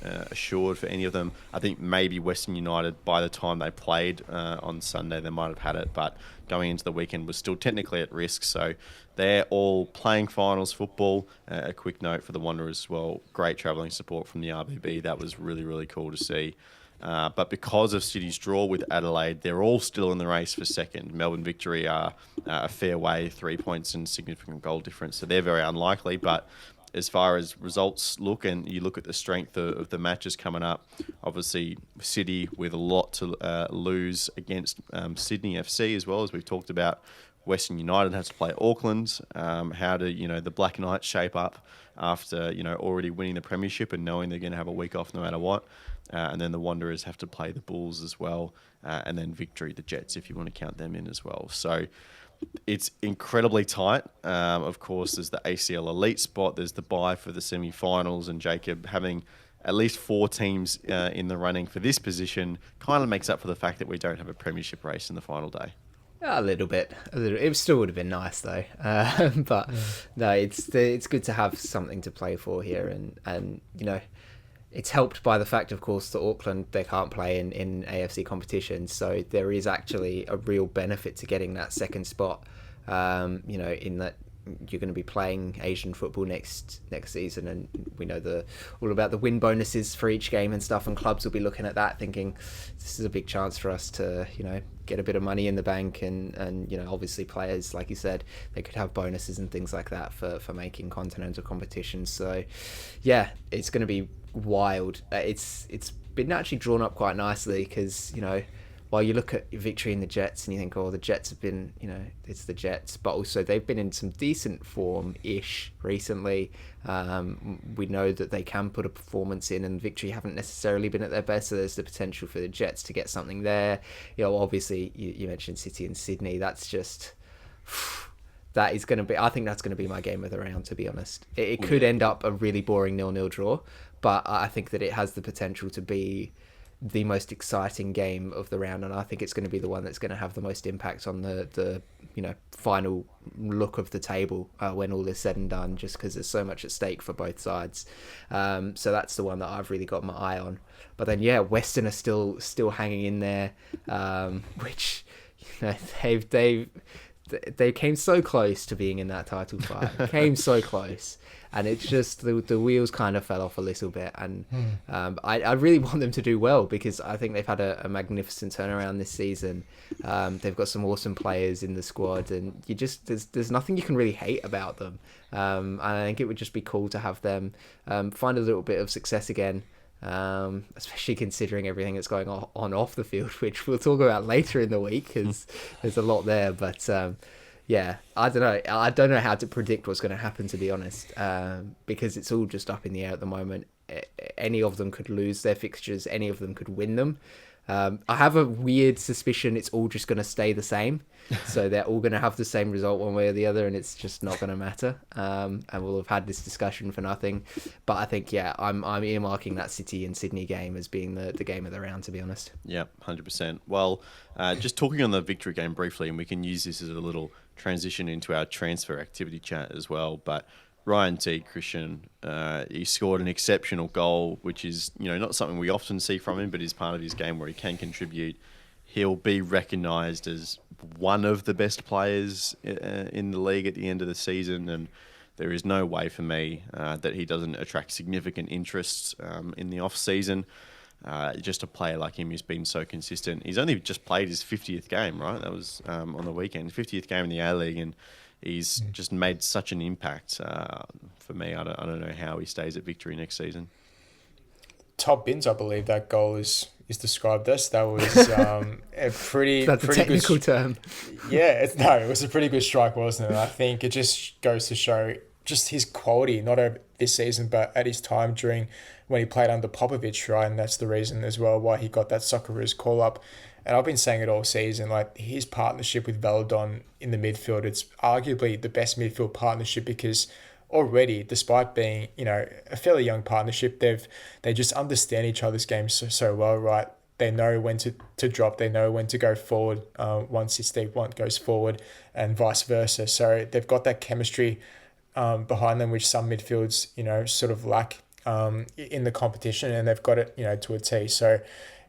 assured for any of them. I think maybe Western United, by the time they played on Sunday, they might have had it, but going into the weekend was still technically at risk. So they're all playing finals football. A quick note for the Wanderers as well. Great travelling support from the RBB. That was really, really cool to see. But because of City's draw with Adelaide, they're all still in the race for second. Melbourne Victory are a fair way, 3 points and significant goal difference, so they're very unlikely. But as far as results look, and you look at the strength of the matches coming up, obviously City with a lot to lose against Sydney FC as well, as we've talked about. Western United has to play Auckland. How do the Black Knights shape up after already winning the premiership and knowing they're going to have a week off no matter what? and then the Wanderers have to play the Bulls as well, and then Victory, the Jets, if you want to count them in as well. So it's incredibly tight. Of course, there's the ACL Elite spot, there's the bye for the semi-finals, and Jacob having at least 4 teams in the running for this position kind of makes up for the fact that we don't have a premiership race in the final day. A little bit. It still would have been nice though. But no, it's good to have something to play for here, and you know, it's helped by the fact, of course, that Auckland, they can't play in AFC competitions, so there is actually a real benefit to getting that second spot. You know, in that you're going to be playing Asian football next season, and we know all about the win bonuses for each game and stuff, and clubs will be looking at that thinking this is a big chance for us to, you know, get a bit of money in the bank, and you know, obviously players, like you said, they could have bonuses and things like that for making continental competitions. So yeah, it's going to be wild. It's been actually drawn up quite nicely, because, you know, while you look at Victory and the Jets and you think, oh, the Jets have been, you know, it's the Jets, but also they've been in some decent form-ish recently. We know that they can put a performance in, and Victory haven't necessarily been at their best, so there's the potential for the Jets to get something there. You know, obviously, you mentioned City and Sydney. That's just... that is going to be... I think that's going to be my game of the round, to be honest. It could end up a really boring 0-0 draw, but I think that it has the potential to be the most exciting game of the round, and I think it's going to be the one that's going to have the most impact on the you know, final look of the table when all is said and done, just because there's so much at stake for both sides. So that's the one that I've really got my eye on. But then yeah, Western are still hanging in there, which, you know, they came so close to being in that title fight, came so close. And it's just the wheels kind of fell off a little bit, and I really want them to do well, because I think they've had a magnificent turnaround this season. They've got some awesome players in the squad, and there's nothing you can really hate about them. And I think it would just be cool to have them find a little bit of success again, especially considering everything that's going on off the field, which we'll talk about later in the week, because there's a lot there. But yeah, I don't know. I don't know how to predict what's going to happen, to be honest, because it's all just up in the air at the moment. Any of them could lose their fixtures. Any of them could win them. I have a weird suspicion it's all just going to stay the same. So they're all going to have the same result one way or the other, and it's just not going to matter. And we'll have had this discussion for nothing. But I think, yeah, I'm earmarking that City and Sydney game as being the game of the round, to be honest. Yeah, 100%. Well, just talking on the Victory game briefly, and we can use this as a little transition into our transfer activity chat as well. But Ryan T. Christian, he scored an exceptional goal, which is, you know, not something we often see from him, but is part of his game where he can contribute. He'll be recognised as one of the best players in the league at the end of the season, and there is no way for me that he doesn't attract significant interest in the off-season. Just a player like him who's been so consistent. He's only just played his 50th game, right? That was on the weekend. 50th game in the A-League, and he's just made such an impact for me. I don't know how he stays at Victory next season. Top bins, I believe that goal is described as. That was a pretty... That's pretty a technical term. Yeah, it was a pretty good strike, wasn't it? I think it just goes to show just his quality, not over this season, but at his time during when he played under Popovich, right? And that's the reason as well why he got that Socceroos call-up. And I've been saying it all season, like his partnership with Veladon in the midfield, it's arguably the best midfield partnership, because already, despite being, you know, a fairly young partnership, they just understand each other's games so well, right? They know when to drop, they know when to go forward once Steve goes forward, and vice versa. So they've got that chemistry behind them, which some midfields, you know, sort of lack in the competition, and they've got it, you know, to a T. So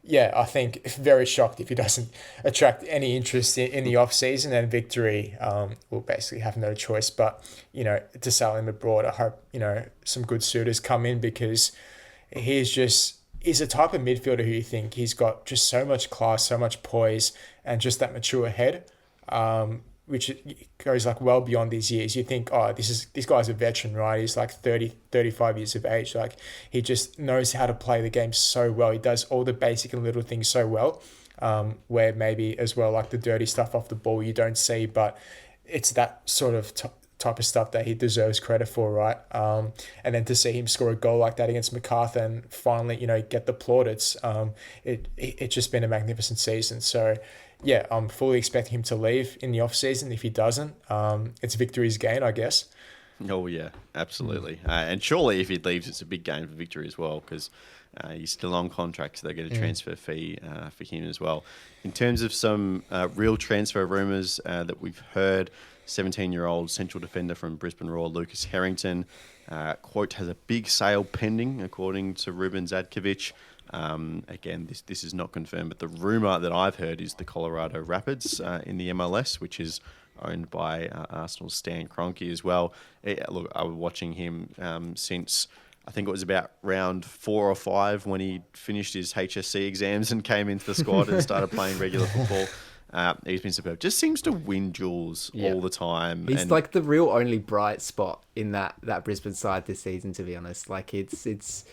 yeah, I think very shocked if he doesn't attract any interest in the off-season, and Victory will basically have no choice but, you know, to sell him abroad. I hope, you know, some good suitors come in, because he's a type of midfielder who you think he's got just so much class, so much poise, and just that mature head, which goes like well beyond these years. You think, oh, this guy's a veteran, right? He's like 30, 35 years of age. Like, he just knows how to play the game so well. He does all the basic and little things so well, where maybe as well, like the dirty stuff off the ball you don't see, but it's that sort of type of stuff that he deserves credit for, right? And then to see him score a goal like that against Macarthur and finally, get the plaudits, it's just been a magnificent season. So, yeah, I'm fully expecting him to leave in the off-season. If he doesn't, it's victory's gain, I guess. Oh, yeah, absolutely. And surely if he leaves, it's a big game for Victory as well, because he's still on contract, so they get a transfer fee for him as well. In terms of some real transfer rumours that we've heard, 17-year-old central defender from Brisbane Roar, Lucas Harrington, quote, has a big sale pending, according to Ruben Zadkovic. Again, this is not confirmed, but the rumour that I've heard is the Colorado Rapids in the MLS, which is owned by Arsenal's Stan Kroenke as well. Look, I was watching him since I think it was about round 4 or 5 when he finished his HSC exams and came into the squad and started playing regular football. He's been superb. Just seems to win duels all the time. He's like the real only bright spot in that Brisbane side this season, to be honest. Like it's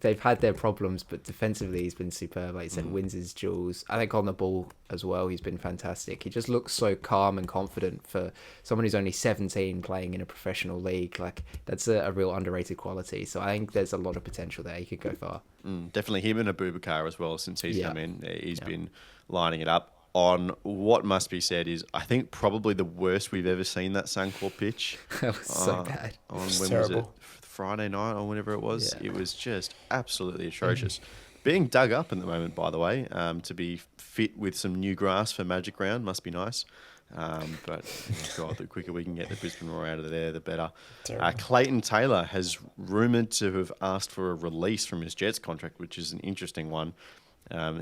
they've had their problems, but defensively he's been superb. Like you said, wins his duels. I think on the ball as well, he's been fantastic. He just looks so calm and confident for someone who's only 17 playing in a professional league. Like that's a real underrated quality. So I think there's a lot of potential there. He could go far. Definitely him and Abubakar as well since he's come in. He's been lining it up. On what must be said is, I think probably the worst we've ever seen that Suncorp pitch. That was so bad. When terrible. was it? Friday night or whenever it was. Yeah. It was just absolutely atrocious. Being dug up at the moment, by the way, to be fit with some new grass for Magic Round must be nice. But God, the quicker we can get the Brisbane Roar out of there, the better. Clayton Taylor has rumoured to have asked for a release from his Jets contract, which is an interesting one.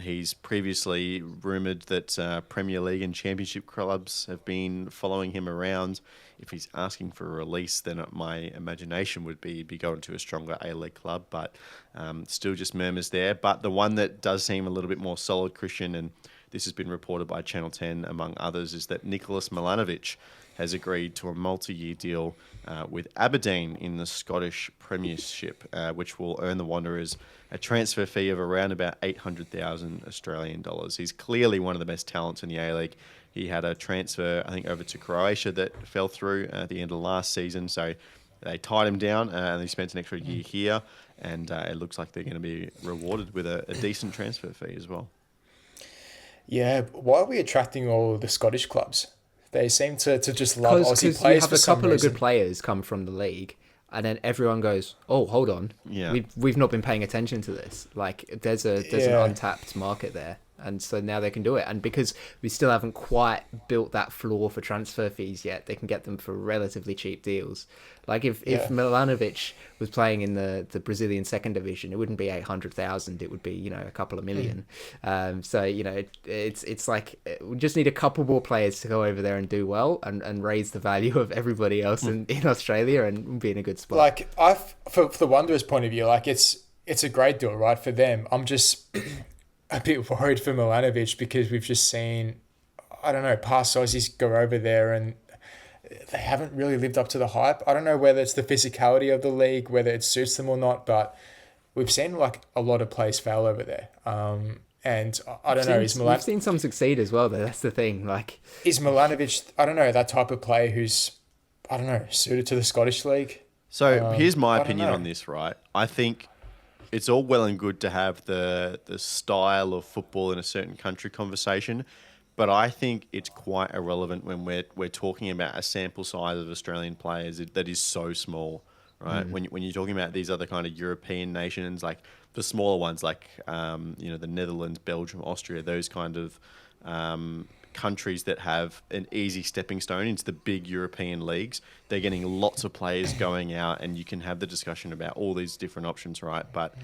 He's previously rumoured that Premier League and Championship clubs have been following him around. If he's asking for a release, then my imagination would be going to a stronger A-League club, but still just murmurs there. But the one that does seem a little bit more solid, Christian, and this has been reported by Channel 10 among others, is that Nicholas Milanovic has agreed to a multi-year deal with Aberdeen in the Scottish Premiership, which will earn the Wanderers a transfer fee of around about 800,000 Australian dollars. He's clearly one of the best talents in the A-League. He had a transfer, I think, over to Croatia that fell through at the end of last season, so they tied him down and he spent an extra year here, and it looks like they're going to be rewarded with a decent transfer fee as well. Yeah, why are we attracting all the Scottish clubs? They seem to just love Aussie players. You have a couple of good players come from the league, and then everyone goes, "Oh, hold on, we've not been paying attention to this. Like, there's an untapped market there." And so now they can do it. And because we still haven't quite built that floor for transfer fees yet, they can get them for relatively cheap deals. Like if Milanovic was playing in the Brazilian second division, it wouldn't be 800,000. It would be, a couple of million. So, it's like we just need a couple more players to go over there and do well and raise the value of everybody else in Australia and be in a good spot. Like for the Wanderers' point of view, like it's a great deal, right, for them. I'm just a bit worried for Milanovic because we've just seen, I don't know, past Aussies go over there and they haven't really lived up to the hype. I don't know whether it's the physicality of the league, whether it suits them or not, but we've seen like a lot of players fail over there. And I don't know, we've seen some succeed as well, though. That's the thing. Like, is Milanovic, I don't know, that type of player who's, I don't know, suited to the Scottish league? So here's my opinion on this, right? I think it's all well and good to have the style of football in a certain country conversation, but I think it's quite irrelevant when we're talking about a sample size of Australian players that is so small, right? When you're talking about these other kind of European nations, like the smaller ones, like the Netherlands, Belgium, Austria, those kind of countries that have an easy stepping stone into the big European leagues, they're getting lots of players going out, and you can have the discussion about all these different options, right? But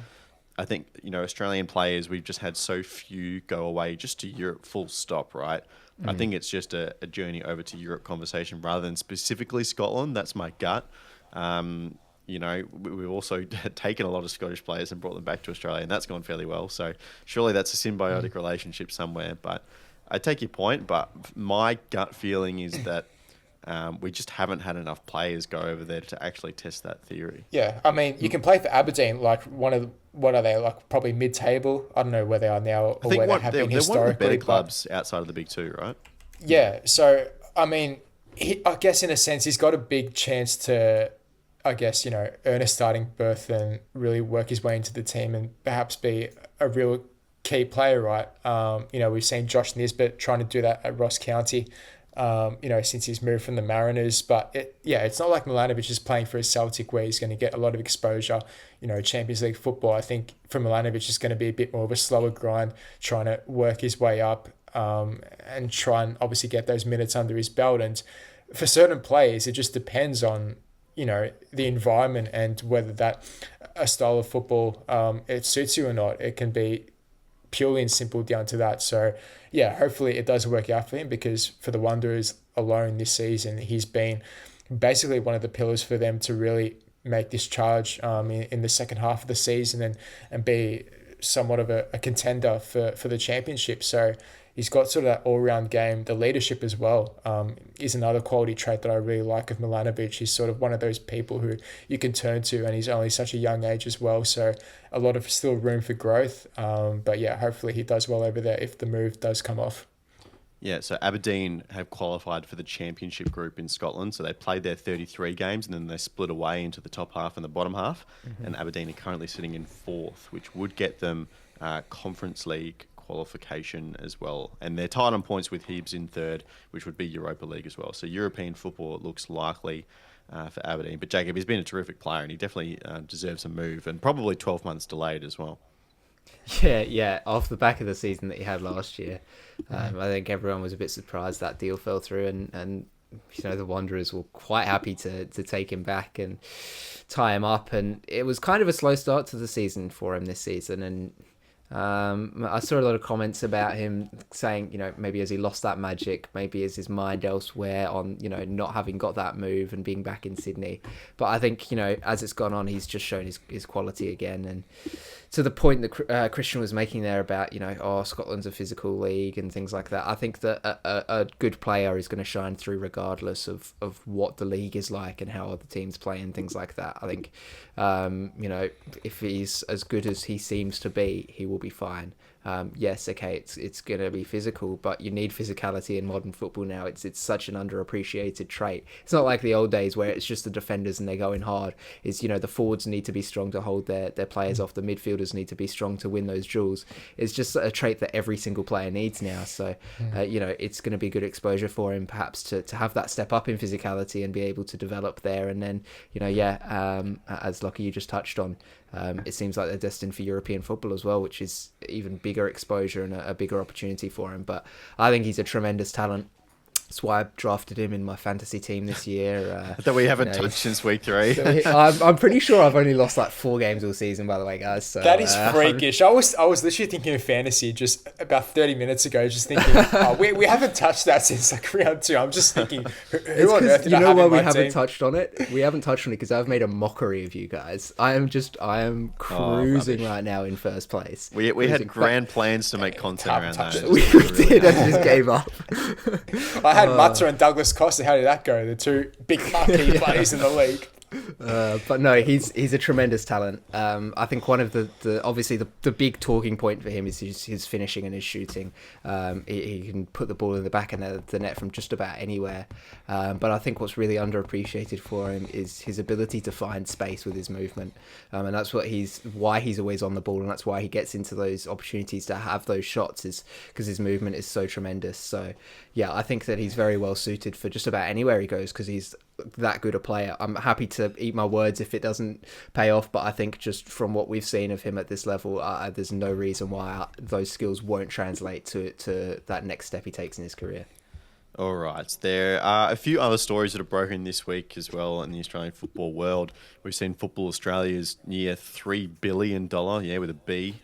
I think, Australian players, we've just had so few go away just to Europe, full stop, right? I think it's just a journey over to Europe conversation rather than specifically Scotland. That's my gut. We've also taken a lot of Scottish players and brought them back to Australia, and that's gone fairly well. So surely that's a symbiotic relationship somewhere. But I take your point, but my gut feeling is that we just haven't had enough players go over there to actually test that theory. Yeah, I mean, you can play for Aberdeen, like what are they, like probably mid-table? I don't know where they are now or where they have been historically. They're one of the better clubs outside of the big two, right? Yeah, so, I mean, I guess in a sense, he's got a big chance to, I guess, earn a starting berth and really work his way into the team and perhaps be a real key player, right? We've seen Josh Nisbet trying to do that at Ross County, since he's moved from the Mariners. But it's not like Milanovic is playing for a Celtic where he's going to get a lot of exposure, Champions League football. I think for Milanovic, it's going to be a bit more of a slower grind, trying to work his way up and try and obviously get those minutes under his belt. And for certain players, it just depends on, the environment and whether that a style of football it suits you or not. It can be purely and simple down to that. So hopefully it does work out for him, because for the Wanderers alone this season, he's been basically one of the pillars for them to really make this charge in the second half of the season and be somewhat of a contender for the championship. So he's got sort of that all-round game. The leadership as well is another quality trait that I really like of Milanovic. He's sort of one of those people who you can turn to, and he's only such a young age as well. So a lot of still room for growth. But hopefully he does well over there if the move does come off. Yeah, so Aberdeen have qualified for the championship group in Scotland. So they played their 33 games and then they split away into the top half and the bottom half. Mm-hmm. And Aberdeen are currently sitting in fourth, which would get them Conference League qualification as well. And they're tied on points with Hibs in third, which would be Europa League as well. So European football, it looks likely for Aberdeen. But Jacob, he's been a terrific player and he definitely deserves a move, and probably 12 months delayed as well. Yeah, off the back of the season that he had last year. I think everyone was a bit surprised that deal fell through, and the Wanderers were quite happy to take him back and tie him up. And it was kind of a slow start to the season for him this season, and I saw a lot of comments about him saying, maybe has he lost that magic? Maybe is his mind elsewhere on, not having got that move and being back in Sydney. But I think, as it's gone on, he's just shown his quality again. And to the point that Christian was making there about, Scotland's a physical league and things like that. I think that a good player is going to shine through regardless of what the league is like and how other teams play and things like that. I think, if he's as good as he seems to be, he will be fine. Yes, okay, it's going to be physical, but you need physicality in modern football now. It's such an underappreciated trait. It's not like the old days where it's just the defenders and they're going hard. It's, the forwards need to be strong to hold their players off. The midfielders need to be strong to win those duels. It's just a trait that every single player needs now. So, it's going to be good exposure for him perhaps to have that step up in physicality and be able to develop there. And then, as Lockie, you just touched on, it seems like they're destined for European football as well, which is even bigger exposure and a bigger opportunity for him. But I think he's a tremendous talent. That's why I drafted him in my fantasy team this year. That we haven't touched since week 3. I'm pretty sure I've only lost like 4 games all season, by the way, guys. So, that is freakish. I was literally thinking of fantasy just about 30 minutes ago, just thinking, we haven't touched that since like round 2. I'm just thinking, who on earth did I have in my team? You know why we haven't touched on it? We haven't touched on it because I've made a mockery of you guys. I am cruising right now in first place. We had grand plans to make content around that. We did and just gave up. I had Mata and Douglas Costa. How did that go? The 2 big marquee players in the league. But no, he's a tremendous talent. I think one of the obviously the big talking point for him is his finishing and his shooting. He can put the ball in the back of the net from just about anywhere. But I think what's really underappreciated for him is his ability to find space with his movement. And that's why he's always on the ball, and that's why he gets into those opportunities to have those shots, is because his movement is so tremendous. So yeah, I think that he's very well suited for just about anywhere he goes because he's that good a player. I'm happy to eat my words if it doesn't pay off, but I think just from what we've seen of him at this level, there's no reason why those skills won't translate to that next step he takes in his career. All right. There are a few other stories that have broken this week as well in the Australian football world. We've seen Football Australia's near $3 billion, with a B,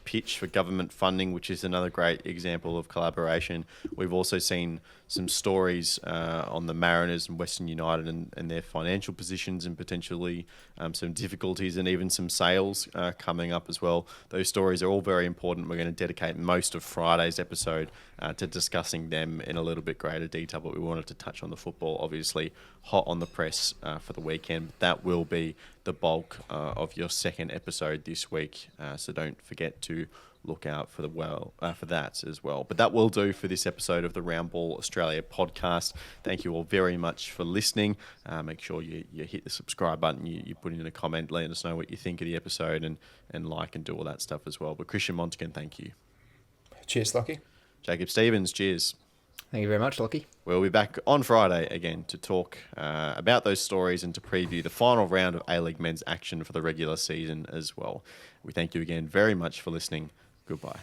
pitch for government funding, which is another great example of collaboration. We've also seen some stories on the Mariners and Western United and their financial positions and potentially some difficulties and even some sales coming up as well. Those stories are all very important. We're going to dedicate most of Friday's episode to discussing them in a little bit greater detail, but we wanted to touch on the football, obviously hot on the press for the weekend. That will be the bulk of your second episode this week, so don't forget to look out for for that as well. But that will do for this episode of the Roundball Australia podcast. Thank you all very much for listening. Make sure you hit the subscribe button, you put in a comment, let us know what you think of the episode, and like and do all that stuff as well. But Christian Montegan, thank you. Cheers, Lockie. Jacob Stevens, cheers. Thank you very much, Lockie. We'll be back on Friday again to talk about those stories and to preview the final round of A-League men's action for the regular season as well. We thank you again very much for listening. Goodbye.